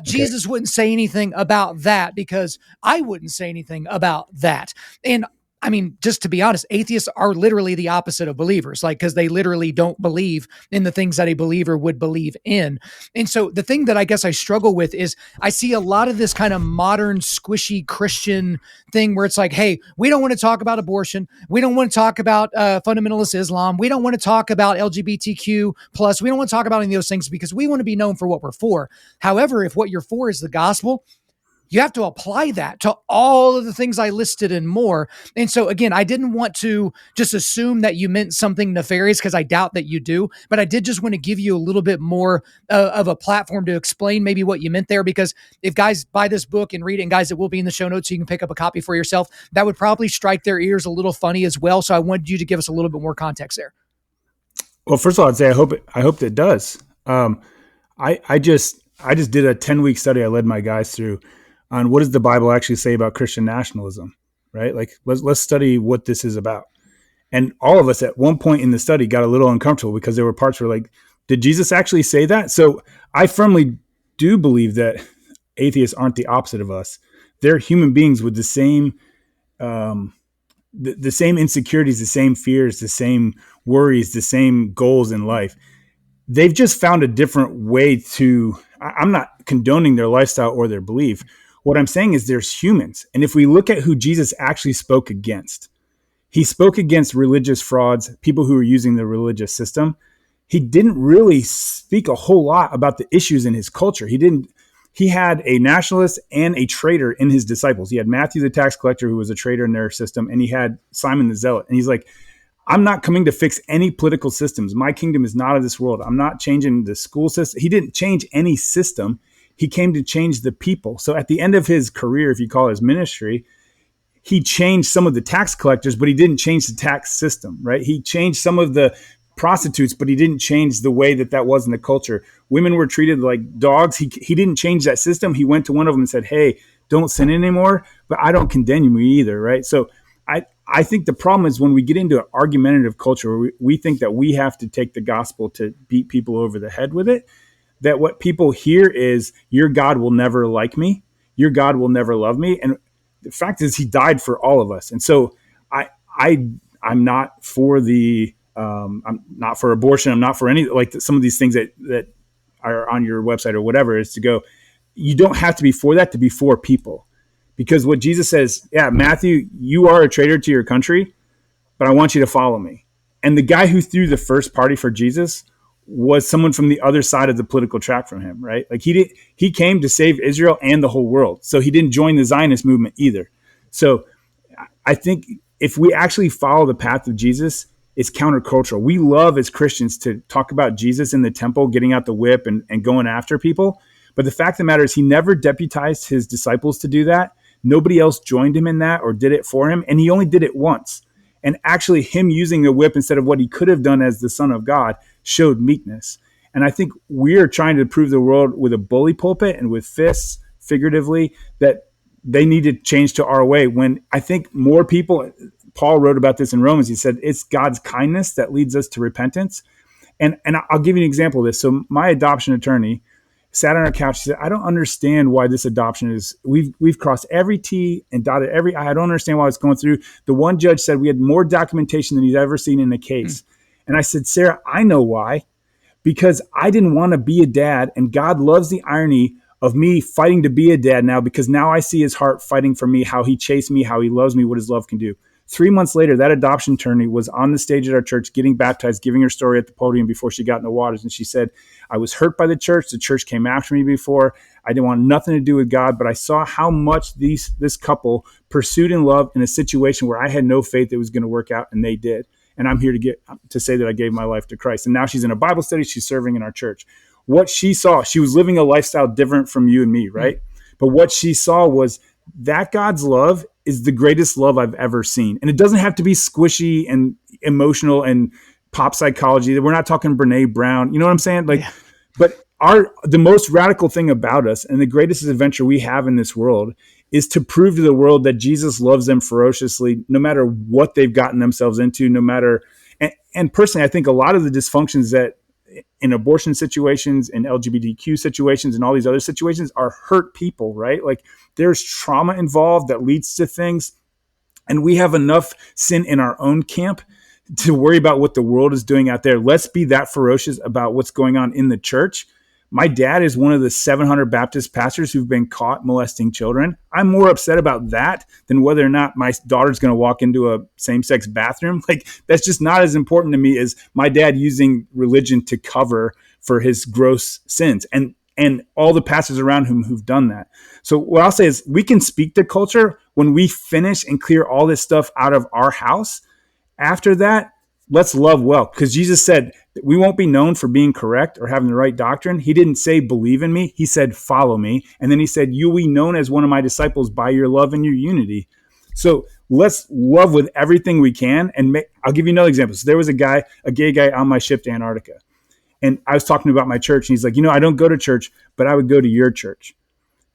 Speaker 1: Jesus wouldn't say anything about that because I wouldn't say anything about that. And I mean, just to be honest, atheists are literally the opposite of believers, because they literally don't believe in the things that a believer would believe in. And so the thing that I guess I struggle with is I see a lot of this kind of modern squishy Christian thing where it's like, hey, we don't want to talk about abortion. We don't want to talk about fundamentalist Islam. We don't want to talk about LGBTQ plus. We don't want to talk about any of those things because we want to be known for what we're for. However, if what you're for is the gospel, you have to apply that to all of the things I listed and more. And so again, I didn't want to just assume that you meant something nefarious because I doubt that you do, but I did just want to give you a little bit more of a platform to explain maybe what you meant there. Because if guys buy this book and read it, and guys, it will be in the show notes so you can pick up a copy for yourself, that would probably strike their ears a little funny as well. So I wanted you to give us a little bit more context there.
Speaker 2: Well, first of all, I'd say I hope it does. I just did a 10-week study I led my guys through on what does the Bible actually say about Christian nationalism, right? Like, let's study what this is about. And all of us at one point in the study got a little uncomfortable because there were parts where like, did Jesus actually say that? So I firmly do believe that atheists aren't the opposite of us. they're human beings with the same the same insecurities, the same fears, the same worries, the same goals in life. They've just found a different way to, I'm not condoning their lifestyle or their belief. What I'm saying is there's humans. And if we look at who Jesus actually spoke against, he spoke against religious frauds, people who were using the religious system. He didn't really speak a whole lot about the issues in his culture. He had a nationalist and a traitor in his disciples. He had Matthew, the tax collector, who was a traitor in their system, and he had Simon the Zealot. And he's like, I'm not coming to fix any political systems. My kingdom is not of this world. I'm not changing the school system. He didn't change any system. He came to change the people. So at the end of his career, if you call it his ministry, he changed some of the tax collectors, but he didn't change the tax system, right? He changed some of the prostitutes, but he didn't change the way that was in the culture. Women were treated like dogs. He didn't change that system. He went to one of them and said, hey, don't sin anymore, but I don't condemn you either, right? So I think the problem is when we get into an argumentative culture where we think that we have to take the gospel to beat people over the head with it, that what people hear is, your God will never like me. Your God will never love me. And the fact is, he died for all of us. And so I'm not for I'm not for abortion. I'm not for any, like some of these things that are on your website or whatever, is to go, you don't have to be for that to be for people. Because what Jesus says, yeah, Matthew, you are a traitor to your country, but I want you to follow me. And the guy who threw the first party for Jesus was someone from the other side of the political track from him, right? Like he came to save Israel and the whole world. So he didn't join the Zionist movement either. So I think if we actually follow the path of Jesus, it's countercultural. We love as Christians to talk about Jesus in the temple, getting out the whip and going after people. But the fact of the matter is, he never deputized his disciples to do that. Nobody else joined him in that or did it for him. And he only did it once. And actually him using the whip instead of what he could have done as the Son of God showed meekness. And I think we're trying to prove the world with a bully pulpit and with fists, figuratively, that they need to change to our way. When I think more people, Paul wrote about this in Romans, he said, it's God's kindness that leads us to repentance. And I'll give you an example of this. So my adoption attorney sat on our couch. She said, I don't understand why this adoption is, we've crossed every T and dotted every I. I don't understand why it's going through. The one judge said we had more documentation than he's ever seen in a case. And I said, Sarah, I know why. Because I didn't want to be a dad, and God loves the irony of me fighting to be a dad now, because now I see his heart fighting for me, how he chased me, how he loves me, what his love can do. 3 months later, that adoption attorney was on the stage at our church getting baptized, giving her story at the podium before she got in the waters. And she said, I was hurt by the church. The church came after me before. I didn't want nothing to do with God, but I saw how much this couple pursued in love in a situation where I had no faith it was going to work out, and they did. And I'm here to say that I gave my life to Christ. And now she's in a Bible study. She's serving in our church. What she saw, she was living a lifestyle different from you and me, right? But what she saw was that God's love is the greatest love I've ever seen. And it doesn't have to be squishy and emotional and pop psychology. We're not talking Brene Brown. You know what I'm saying? Like, yeah. But the most radical thing about us and the greatest adventure we have in this world is to prove to the world that Jesus loves them ferociously, no matter what they've gotten themselves into, no matter, and personally, I think a lot of the dysfunctions that in abortion situations and LGBTQ situations and all these other situations are hurt people, right? Like there's trauma involved that leads to things. And we have enough sin in our own camp to worry about what the world is doing out there. Let's be that ferocious about what's going on in the church. My dad is one of the 700 Baptist pastors who've been caught molesting children. I'm more upset about that than whether or not my daughter's going to walk into a same-sex bathroom. Like, that's just not as important to me as my dad using religion to cover for his gross sins, and all the pastors around him who've done that. So what I'll say is we can speak to culture when we finish and clear all this stuff out of our house. After that, let's love well, because Jesus said that we won't be known for being correct or having the right doctrine. He didn't say believe in me. He said follow me. And then he said you will be known as one of my disciples by your love and your unity. So let's love with everything we can. And I'll give you another example. So there was a gay guy on my ship to Antarctica. And I was talking about my church. And he's like, I don't go to church, but I would go to your church.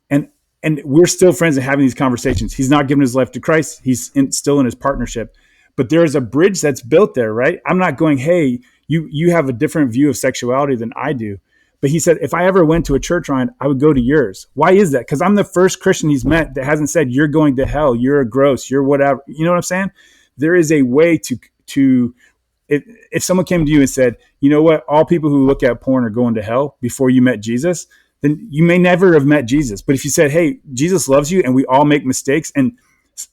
Speaker 2: And we're still friends and having these conversations. He's not giving his life to Christ. He's still in his partnership. But there's a bridge that's built there, right? I'm not going, hey, you have a different view of sexuality than I do. But he said, if I ever went to a church, Ryan, I would go to yours. Why is that? Because I'm the first Christian he's met that hasn't said, you're going to hell, you're a gross, you're whatever. You know what I'm saying? There is a way to if someone came to you and said, you know what, all people who look at porn are going to hell before you met Jesus, then you may never have met Jesus. But if you said, hey, Jesus loves you and we all make mistakes, and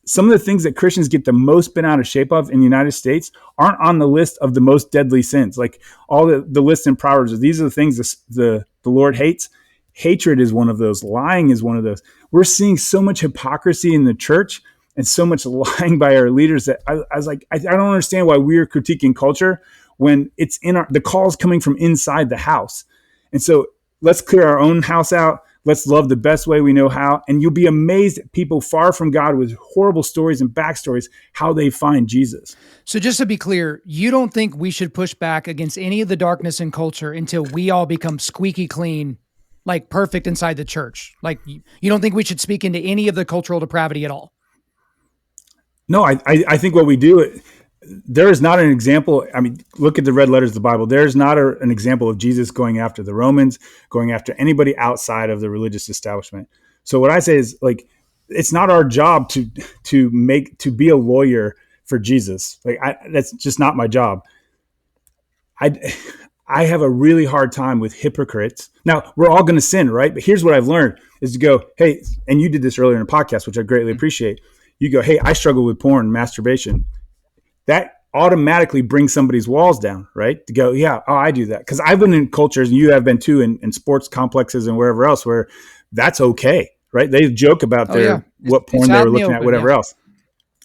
Speaker 2: some of the things that Christians get the most bent out of shape of in the United States aren't on the list of the most deadly sins. Like all the lists in Proverbs, these are the things the Lord hates. Hatred is one of those. Lying is one of those. We're seeing so much hypocrisy in the church and so much lying by our leaders that I was like, I don't understand why we're critiquing culture when it's the call is coming from inside the house. And so let's clear our own house out. Let's love the best way we know how. And you'll be amazed at people far from God with horrible stories and backstories, how they find Jesus.
Speaker 1: So just to be clear, you don't think we should push back against any of the darkness in culture until we all become squeaky clean, like perfect inside the church? Like you don't think we should speak into any of the cultural depravity at all?
Speaker 2: No, I think what we do, there is not an example. I mean, look at the red letters of the Bible. There's not an example of Jesus going after the Romans, going after anybody outside of the religious establishment. So what I say is, like, it's not our job to be a lawyer for Jesus. Like, that's just not my job. I have a really hard time with hypocrites. Now, we're all going to sin, right? But here's what I've learned is to go, hey, and you did this earlier in the podcast, which I greatly appreciate. You go, hey, I struggle with porn and masturbation. That automatically brings somebody's walls down, right? To go, yeah, oh, I do that. Because I've been in cultures, and you have been too, in sports complexes and wherever else, where that's okay, right? They joke about what porn they were looking at, whatever else.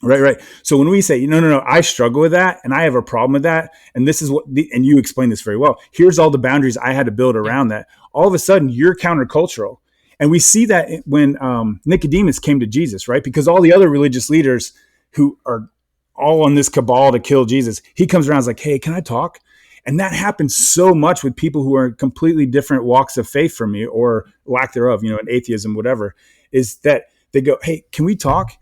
Speaker 2: Right. So when we say, no, I struggle with that and I have a problem with that, and this is and you explain this very well. Here's all the boundaries I had to build around that. All of a sudden, you're countercultural. And we see that when Nicodemus came to Jesus, right? Because all the other religious leaders who are all on this cabal to kill Jesus, he comes around and is like, hey, can I talk? And that happens so much with people who are in completely different walks of faith from me, or lack thereof, in atheism, whatever, is that they go, hey, can we talk?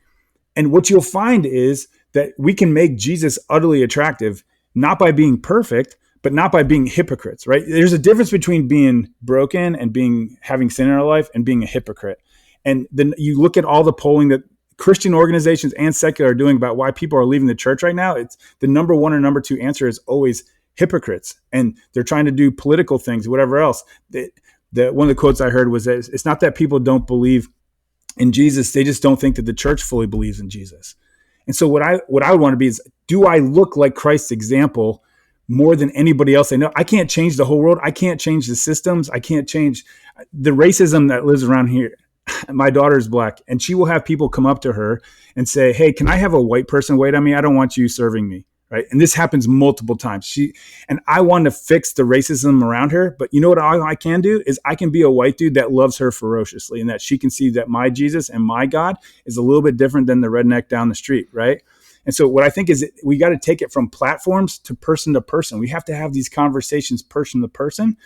Speaker 2: And what you'll find is that we can make Jesus utterly attractive, not by being perfect, but not by being hypocrites, right? There's a difference between being broken and having sin in our life and being a hypocrite. And then you look at all the polling that Christian organizations and secular are doing about why people are leaving the church right now. It's the number one or number two answer is always hypocrites. And they're trying to do political things, whatever else. One of the quotes I heard was that it's not that people don't believe in Jesus, they just don't think that the church fully believes in Jesus. And so what I would want to be is, do I look like Christ's example more than anybody else I know? I can't change the whole world. I can't change the systems. I can't change the racism that lives around here. My daughter's black, and she will have people come up to her and say, hey, can I have a white person wait on me? I don't want you serving me. Right. And this happens multiple times. I want to fix the racism around her. But you know what I can do is I can be a white dude that loves her ferociously, and that she can see that my Jesus and my God is a little bit different than the redneck down the street. Right. And so what I think is we got to take it from platforms to person. We have to have these conversations person to person.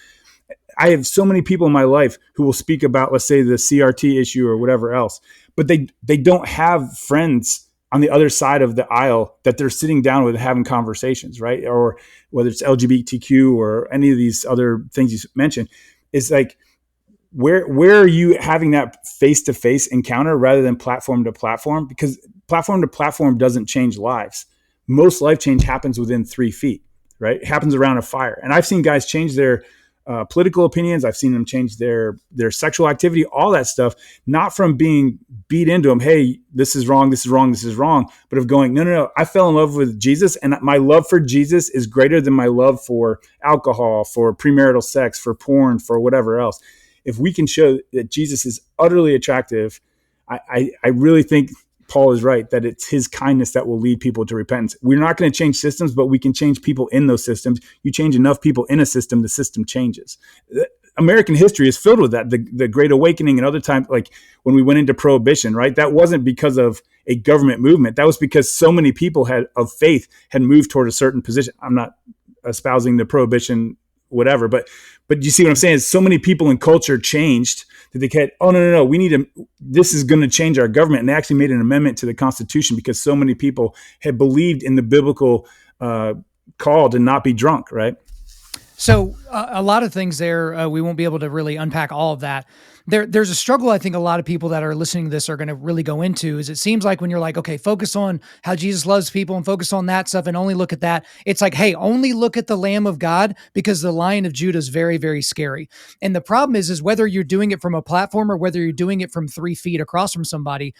Speaker 2: I have so many people in my life who will speak about, let's say, the CRT issue or whatever else, but they don't have friends on the other side of the aisle that they're sitting down with having conversations, right? Or whether it's LGBTQ or any of these other things you mentioned, it's like, where are you having that face-to-face encounter rather than platform to platform? Because platform to platform doesn't change lives. Most life change happens within 3 feet, right? It happens around a fire. And I've seen guys change their political opinions. I've seen them change their sexual activity, all that stuff, not from being beat into them. Hey, this is wrong. This is wrong. This is wrong. But of going, no. I fell in love with Jesus, and my love for Jesus is greater than my love for alcohol, for premarital sex, for porn, for whatever else. If we can show that Jesus is utterly attractive, I really think Paul is right that it's his kindness that will lead people to repentance. We're not going to change systems, but we can change people in those systems. You change enough people in a system, the system changes. American history is filled with that. The Great Awakening and other times, like when we went into Prohibition, right? That wasn't because of a government movement. That was because so many people of faith had moved toward a certain position. I'm not espousing the Prohibition, whatever, but you see what I'm saying? So many people in culture changed that they had, oh, no, this is going to change our government. And they actually made an amendment to the Constitution because so many people had believed in the biblical call to not be drunk, right?
Speaker 1: So a lot of things there, we won't be able to really unpack all of that. There's a struggle I think a lot of people that are listening to this are going to really go into is it seems like when you're like, okay, focus on how Jesus loves people and focus on that stuff and only look at that. It's like, hey, only look at the Lamb of God because the Lion of Judah is very, very scary. And the problem is whether you're doing it from a platform or whether you're doing it from 3 feet across from somebody,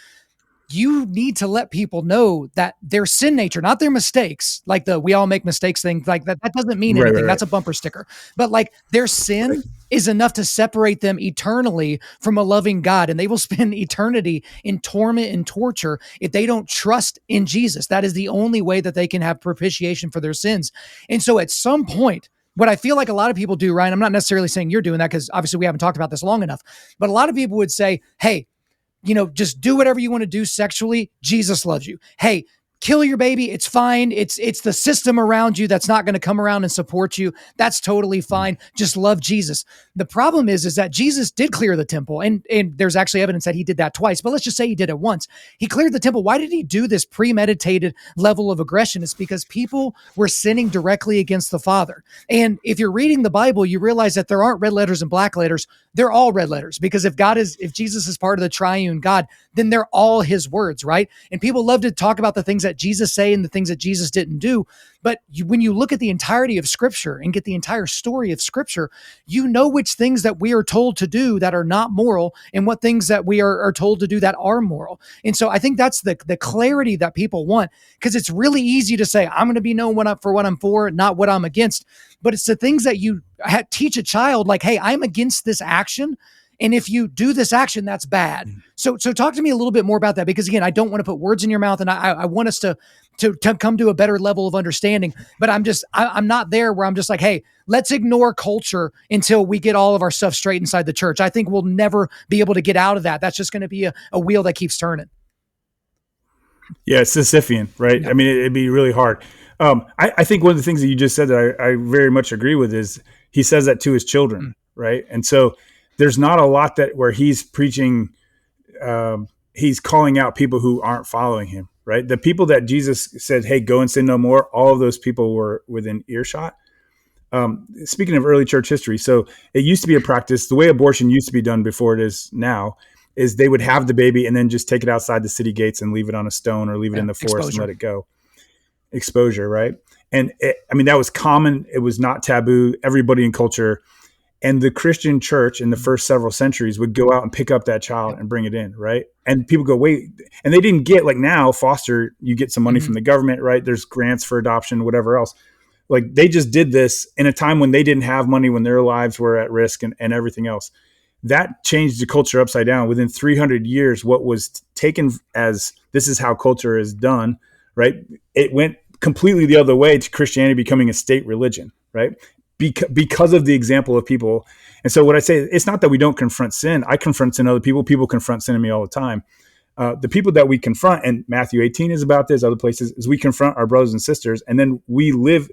Speaker 1: you need to let people know that their sin nature, not their mistakes, like the we all make mistakes thing, like that doesn't mean anything. Right. That's a bumper sticker. But like their sin is enough to separate them eternally from a loving God. And they will spend eternity in torment and torture if they don't trust in Jesus. That is the only way that they can have propitiation for their sins. And so at some point, what I feel like a lot of people do, Ryan, I'm not necessarily saying you're doing that because obviously we haven't talked about this long enough, but a lot of people would say, hey, just do whatever you want to do sexually. Jesus loves you. Hey, kill your baby. It's fine. It's the system around you that's not going to come around and support you. That's totally fine. Just love Jesus. The problem is that Jesus did clear the temple, and there's actually evidence that he did that twice, but let's just say he did it once. He cleared the temple. Why did he do this premeditated level of aggression? It's because people were sinning directly against the Father. And if you're reading the Bible, you realize that there aren't red letters and black letters. They're all red letters because if Jesus is part of the triune God, then they're all his words, right? And people love to talk about the things that Jesus say and the things that Jesus didn't do. But when you look at the entirety of Scripture and get the entire story of Scripture, you know which things that we are told to do that are not moral and what things that we are told to do that are moral. And so I think that's the clarity that people want, because it's really easy to say, I'm going to be known for what I'm for, not what I'm against. But it's the things that you teach a child, like, hey, I'm against this action. And if you do this action, that's bad. So talk to me a little bit more about that, because again, I don't want to put words in your mouth, and I want us to come to a better level of understanding. But I'm not there where I'm just like, hey, let's ignore culture until we get all of our stuff straight inside the church. I think we'll never be able to get out of that. That's just going to be a wheel that keeps turning.
Speaker 2: Yeah, it's Sisyphean, right? Yeah. I mean, it'd be really hard. I think one of the things that you just said that I very much agree with is he says that to his children, right? And so there's not a lot that where he's preaching, he's calling out people who aren't following him, right? The people that Jesus said, hey, go and sin no more, all of those people were within earshot. Speaking of early church history, so it used to be a practice, the way abortion used to be done before it is now, is they would have the baby and then just take it outside the city gates and leave it on a stone or leave it in the forest and let it go. Exposure, right? And that was common. It was not taboo. Everybody in culture and the Christian church in the first several centuries would go out and pick up that child and bring it in, right? And people go, wait, and they didn't get, like now, foster, you get some money from the government, right? There's grants for adoption, whatever else. Like they just did this in a time when they didn't have money, when their lives were at risk and everything else. That changed the culture upside down. Within 300 years, what was taken as this is how culture is done, right? It went completely the other way to Christianity becoming a state religion, right? Because of the example of people. And so what I say, it's not that we don't confront sin. I confront sin in other people. People confront sin in me all the time. The people that we confront, and Matthew 18 is about this, other places, is we confront our brothers and sisters, and then we live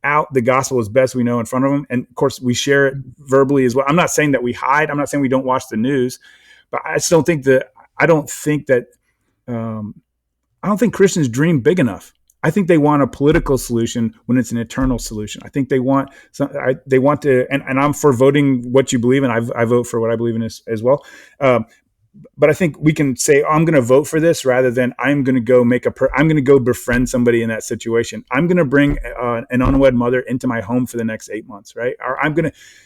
Speaker 2: out the gospel as best we know in front of them. And of course, we share it verbally as well. I'm not saying that we hide. I'm not saying we don't watch the news, but I just don't think that, I don't think Christians dream big enough. I think they want a political solution when it's an eternal solution. I think they want to, and I'm for voting what you believe in. I vote for what I believe in as well. But I think we can say, I'm going to vote for this rather than I'm going to go I'm going to go befriend somebody in that situation. I'm going to bring an unwed mother into my home for the next 8 months, right? Or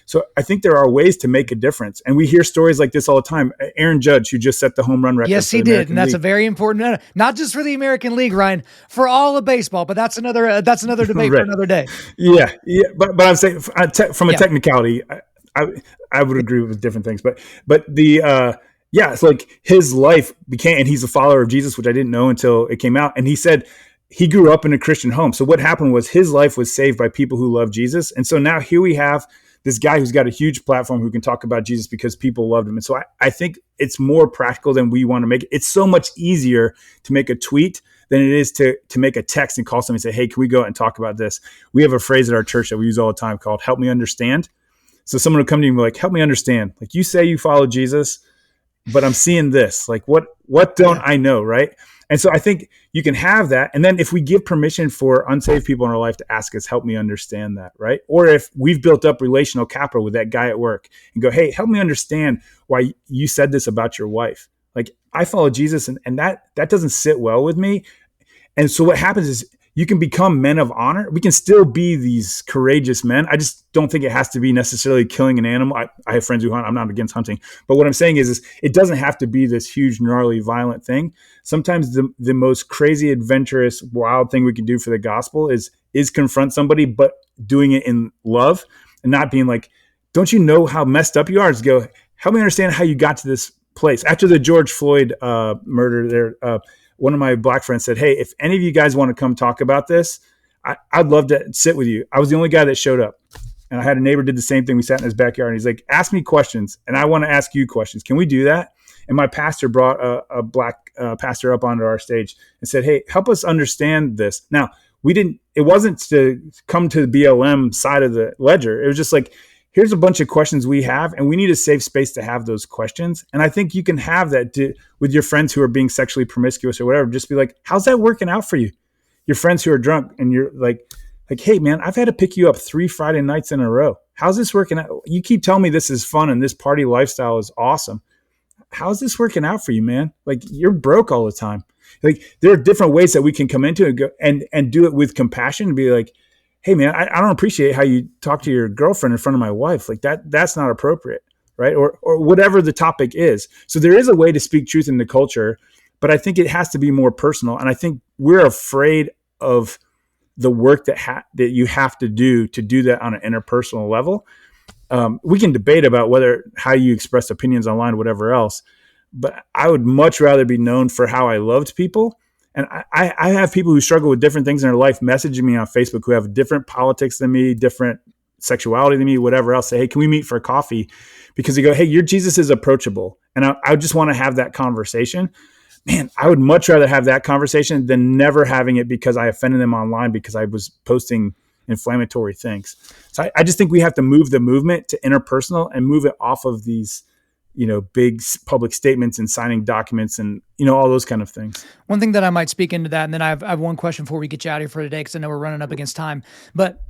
Speaker 2: so I think there are ways to make a difference. And we hear stories like this all the time. Aaron Judge, who just set the home run record.
Speaker 1: Yes, he did. And that's a very important, not just for the American League, Ryan, for all of baseball, but that's another debate right. For another day.
Speaker 2: Yeah. But I'm saying from a technicality, I would agree with different things, but the, it's like his life became, and he's a follower of Jesus, which I didn't know until it came out. And he said he grew up in a Christian home. So what happened was his life was saved by people who love Jesus. And so now here we have this guy who's got a huge platform who can talk about Jesus because people loved him. And so I think it's more practical than we want to make it. It's so much easier to make a tweet than it is to make a text and call somebody and say, hey, can we go out and talk about this? We have a phrase at our church that we use all the time called help me understand. So someone will come to you and be like, help me understand. Like you say you follow Jesus, but I'm seeing this, like what don't I know, right? And so I think you can have that. And then if we give permission for unsaved people in our life to ask us, help me understand that, right? Or if we've built up relational capital with that guy at work and go, hey, help me understand why you said this about your wife. Like, I follow Jesus, and that doesn't sit well with me. And so what happens is you can become men of honor. We can still be these courageous men. I just don't think it has to be necessarily killing an animal. I have friends who hunt. I'm not against hunting. But what I'm saying is it doesn't have to be this huge, gnarly, violent thing. Sometimes the most crazy, adventurous, wild thing we can do for the gospel is confront somebody, but doing it in love and not being like, don't you know how messed up you are? Just go, help me understand how you got to this place. After the George Floyd murder there, one of my black friends said, hey, if any of you guys want to come talk about this, I'd love to sit with you. I was the only guy that showed up. And I had a neighbor did the same thing. We sat in his backyard and he's like, ask me questions. And I want to ask you questions. Can we do that? And my pastor brought a black pastor up onto our stage and said, hey, help us understand this. Now, it wasn't to come to the BLM side of the ledger. It was just like, here's a bunch of questions we have, and we need a safe space to have those questions. And I think you can have that with your friends who are being sexually promiscuous or whatever. Just be like, how's that working out for you? Your friends who are drunk, and you're like, hey, man, I've had to pick you up 3 Friday nights in a row. How's this working out? You keep telling me this is fun and this party lifestyle is awesome. How's this working out for you, man? Like, you're broke all the time. Like, there are different ways that we can come into it and do it with compassion and be like, hey, man, I don't appreciate how you talk to your girlfriend in front of my wife. Like, that's not appropriate, right? Or whatever the topic is. So there is a way to speak truth in the culture, but I think it has to be more personal. And I think we're afraid of the work that you have to do that on an interpersonal level. We can debate about how you express opinions online, whatever else, but I would much rather be known for how I loved people. And I have people who struggle with different things in their life messaging me on Facebook who have different politics than me, different sexuality than me, whatever else. Say, hey, can we meet for coffee? Because they go, hey, your Jesus is approachable. And I just want to have that conversation. Man, I would much rather have that conversation than never having it because I offended them online because I was posting inflammatory things. So I just think we have to move the movement to interpersonal and move it off of these big public statements and signing documents and, all those kind of things.
Speaker 1: One thing that I might speak into that, and then I have one question before we get you out of here for today, because I know we're running up against time, but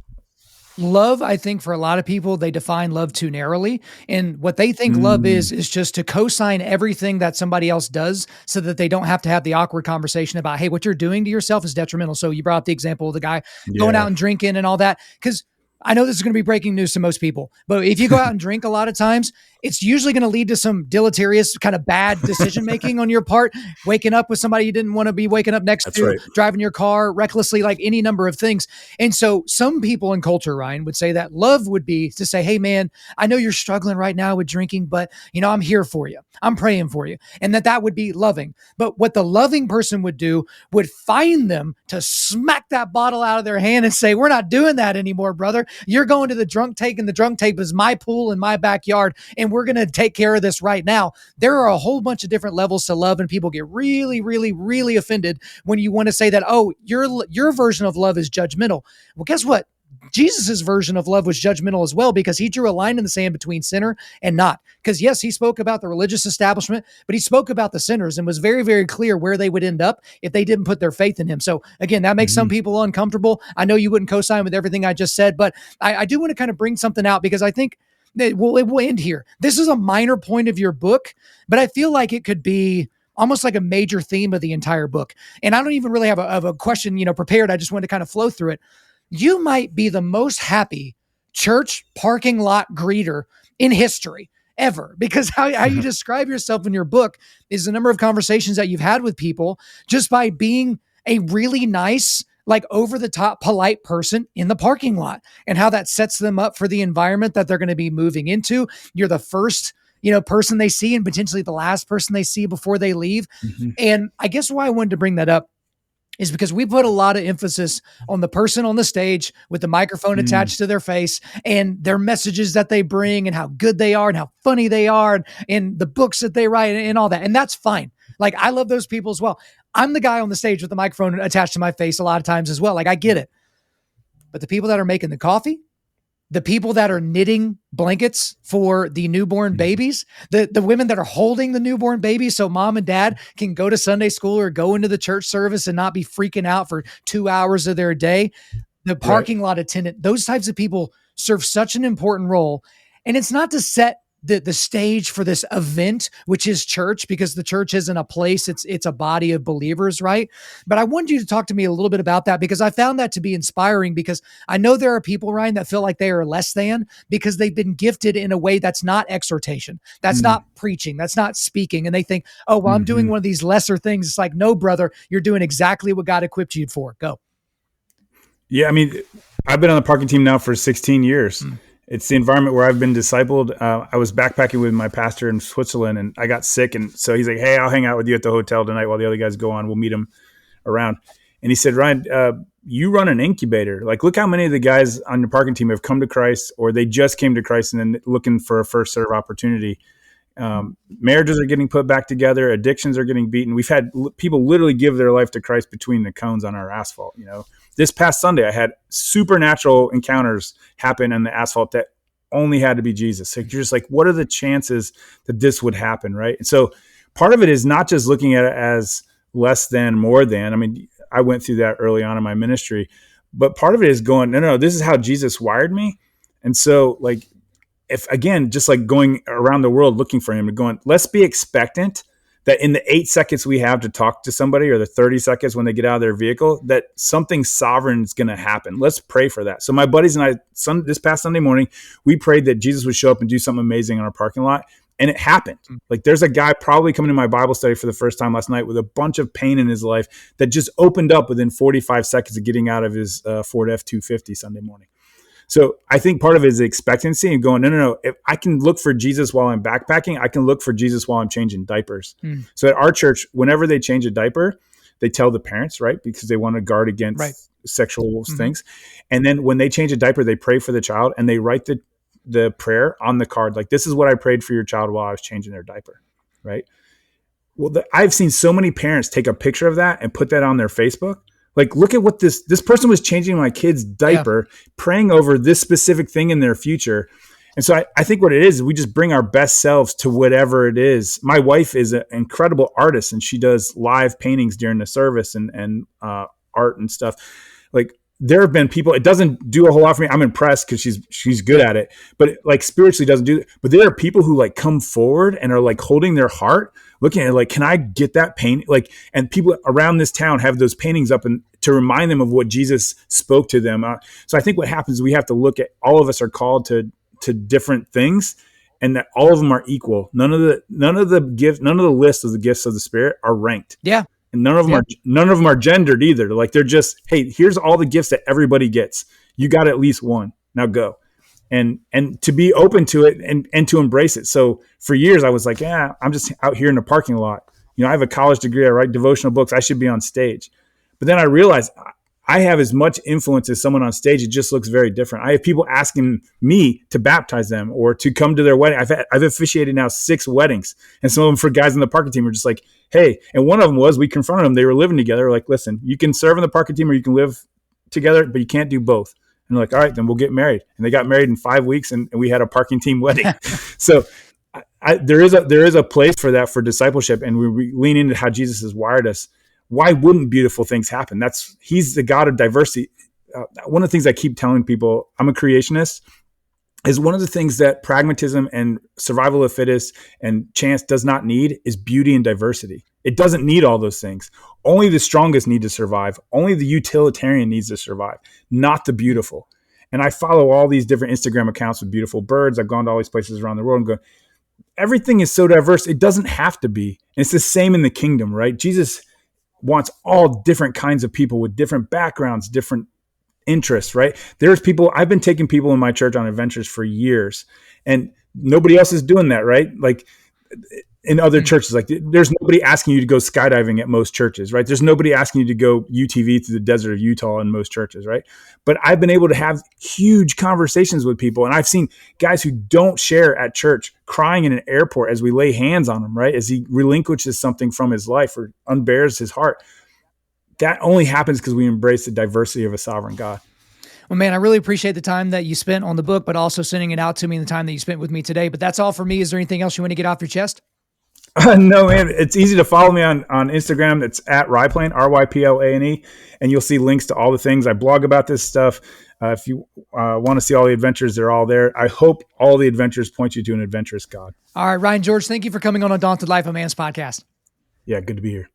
Speaker 1: love, I think for a lot of people, they define love too narrowly. And what they think love is just to co-sign everything that somebody else does so that they don't have to have the awkward conversation about, hey, what you're doing to yourself is detrimental. So you brought up the example of the guy going out and drinking and all that. Because I know this is going to be breaking news to most people, but if you go out and drink a lot of times, it's usually going to lead to some deleterious kind of bad decision-making on your part, waking up with somebody you didn't want to be waking up next to, driving your car recklessly, like any number of things. And so some people in culture, Ryan, would say that love would be to say, hey, man, I know you're struggling right now with drinking, but I'm here for you. I'm praying for you. And that would be loving. But what the loving person would do would find them to smack that bottle out of their hand and say, we're not doing that anymore, brother. You're going to the drunk tank, and the drunk tank is my pool in my backyard, and we're going to take care of this right now. There are a whole bunch of different levels to love, and people get really, really, really offended when you want to say that, oh, your version of love is judgmental. Well, guess what? Jesus's version of love was judgmental as well, because he drew a line in the sand between sinner and not. Because yes, he spoke about the religious establishment, but he spoke about the sinners and was very, very clear where they would end up if they didn't put their faith in him. So again, that makes some people uncomfortable. I know you wouldn't co-sign with everything I just said, but I do want to kind of bring something out, because I think that it will end here. This is a minor point of your book, but I feel like it could be almost like a major theme of the entire book. And I don't even really have a question, prepared. I just want to kind of flow through it. You might be the most happy church parking lot greeter in history ever, because how you describe yourself in your book is the number of conversations that you've had with people just by being a really nice, like over the top, polite person in the parking lot, and how that sets them up for the environment that they're going to be moving into. You're the first person they see, and potentially the last person they see before they leave. And I guess why I wanted to bring that up is because we put a lot of emphasis on the person on the stage with the microphone attached to their face and their messages that they bring and how good they are and how funny they are and the books that they write and all that. And that's fine. Like, I love those people as well. I'm the guy on the stage with the microphone attached to my face a lot of times as well. Like, I get it. But the people that are making the coffee, the people that are knitting blankets for the newborn babies, the women that are holding the newborn babies so mom and dad can go to Sunday school or go into the church service and not be freaking out for 2 hours of their day, the parking lot attendant, those types of people serve such an important role. And it's not to set the stage for this event, which is church, because the church isn't a place, it's a body of believers, right? But I wanted you to talk to me a little bit about that, because I found that to be inspiring, because I know there are people, Ryan, that feel like they are less than because they've been gifted in a way that's not exhortation, that's not preaching, that's not speaking. And they think, oh, well, I'm doing one of these lesser things. It's like, no, brother, you're doing exactly what God equipped you for. Go.
Speaker 2: Yeah, I mean, I've been on the parking team now for 16 years. It's the environment where I've been discipled. I was backpacking with my pastor in Switzerland, and I got sick. And so he's like, hey, I'll hang out with you at the hotel tonight while the other guys go on. We'll meet them around. And he said, Ryan, you run an incubator. Like, look how many of the guys on your parking team have come to Christ, or they just came to Christ and then looking for a first serve opportunity. Marriages are getting put back together. Addictions are getting beaten. We've had people literally give their life to Christ between the cones on our asphalt. You know, this past Sunday, I had supernatural encounters happen on the asphalt that only had to be Jesus. Like, you're just like, what are the chances that this would happen? Right. And so part of it is not just looking at it as less than, more than. I mean, I went through that early on in my ministry, but part of it is going, no, this is how Jesus wired me. And so, like, if again, just like going around the world looking for him and going, let's be expectant that in the 8 seconds we have to talk to somebody, or the 30 seconds when they get out of their vehicle, that something sovereign is going to happen. Let's pray for that. So my buddies and I, this past Sunday morning, we prayed that Jesus would show up and do something amazing in our parking lot. And it happened. Like, there's a guy probably coming to my Bible study for the first time last night with a bunch of pain in his life that just opened up within 45 seconds of getting out of his Ford F-250 Sunday morning. So I think part of it is expectancy and going, no. If I can look for Jesus while I'm backpacking, I can look for Jesus while I'm changing diapers. So at our church, whenever they change a diaper, they tell the parents, right? Because they want to guard against sexual things. And then when they change a diaper, they pray for the child and they write the prayer on the card. Like, this is what I prayed for your child while I was changing their diaper, right? Well, I've seen so many parents take a picture of that and put that on their Facebook. Like, look at what this person was changing my kid's diaper, praying over this specific thing in their future. And so I think what it is, we just bring our best selves to whatever it is. My wife is an incredible artist, and she does live paintings during the service and art and stuff. Like, there have been people, it doesn't do a whole lot for me. I'm impressed because she's good at it, but it, like, spiritually doesn't do it. But there are people who like come forward and are like holding their heart, looking at it like, can I get that paint? Like, and people around this town have those paintings up and to remind them of what Jesus spoke to them. So I think what happens is we have to look at, all of us are called to different things, and that all of them are equal. None of the list of the gifts of the Spirit are ranked. Yeah. And none of them are gendered either. Like, they're just, hey, here's all the gifts that everybody gets. You got at least one. Now go. And to be open to it and to embrace it. So for years I was like, I'm just out here in the parking lot. You know, I have a college degree. I write devotional books. I should be on stage. But then I realized I have as much influence as someone on stage. It just looks very different. I have people asking me to baptize them or to come to their wedding. I've officiated now 6 weddings, and some of them for guys in the parking team are just like, hey, and one of them was, we confronted them. They were living together. We're like, listen, you can serve in the parking team or you can live together, but you can't do both. And they're like, all right, then we'll get married. And they got married in 5 weeks, and we had a parking team wedding. So there is a place for that, for discipleship, and we lean into how Jesus has wired us. Why wouldn't beautiful things happen? He's the God of diversity. One of the things I keep telling people, I'm a creationist, is one of the things that pragmatism and survival of the fittest and chance does not need is beauty and diversity. It doesn't need all those things. Only the strongest need to survive. Only the utilitarian needs to survive, not the beautiful. And I follow all these different Instagram accounts with beautiful birds. I've gone to all these places around the world and go, everything is so diverse. It doesn't have to be. And it's the same in the kingdom, right? Jesus wants all different kinds of people with different backgrounds, different interests, right? There's people, I've been taking people in my church on adventures for years, and nobody else is doing that, right? Like, in other churches, like, there's nobody asking you to go skydiving at most churches, right? There's nobody asking you to go UTV through the desert of Utah in most churches, right? But I've been able to have huge conversations with people, and I've seen guys who don't share at church crying in an airport as we lay hands on him, right? As he relinquishes something from his life or unbears his heart. That only happens because we embrace the diversity of a sovereign God.
Speaker 1: Well, man, I really appreciate the time that you spent on the book, but also sending it out to me and the time that you spent with me today. But that's all for me. Is there anything else you want to get off your chest?
Speaker 2: No, man. It's easy to follow me on Instagram. It's at Ryplane, Ryplane, and you'll see links to all the things. I blog about this stuff. If you want to see all the adventures, they're all there. I hope all the adventures point you to an adventurous God.
Speaker 1: All right, Ryan George, thank you for coming on Undaunted Life, a Man's podcast.
Speaker 2: Yeah, good to be here.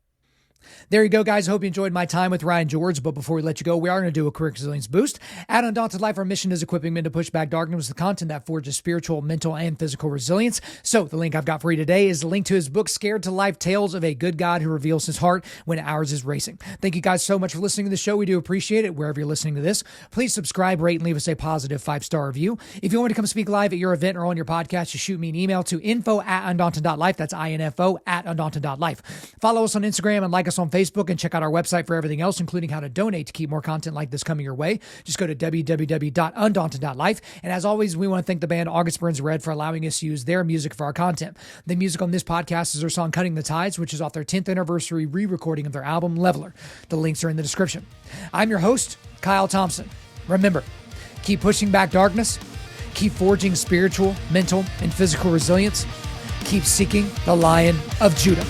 Speaker 1: There you go, guys. I hope you enjoyed my time with Ryan George. But before we let you go, we are going to do a quick resilience boost. At Undaunted Life, our mission is equipping men to push back darkness with content that forges spiritual, mental, and physical resilience. So the link I've got for you today is the link to his book, Scared to Life, Tales of a Good God Who Reveals His Heart When Ours is Racing. Thank you guys so much for listening to the show. We do appreciate it. Wherever you're listening to this, please subscribe, rate, and leave us a positive 5-star review. If you want me to come speak live at your event or on your podcast, just shoot me an email to info@undaunted.life. That's info@undaunted.life. Follow us on Instagram and like us on Facebook, and check out our website for everything else, including how to donate to keep more content like this coming your way. Just go to www.undaunted.life. And as always, we want to thank the band August Burns Red for allowing us to use their music for our content. The music on this podcast is their song Cutting the Tides, which is off their 10th anniversary re-recording of their album Leveler. The links are in the description. I'm your host, Kyle Thompson. Remember, keep pushing back darkness, keep forging spiritual, mental, and physical resilience, keep seeking the Lion of Judah.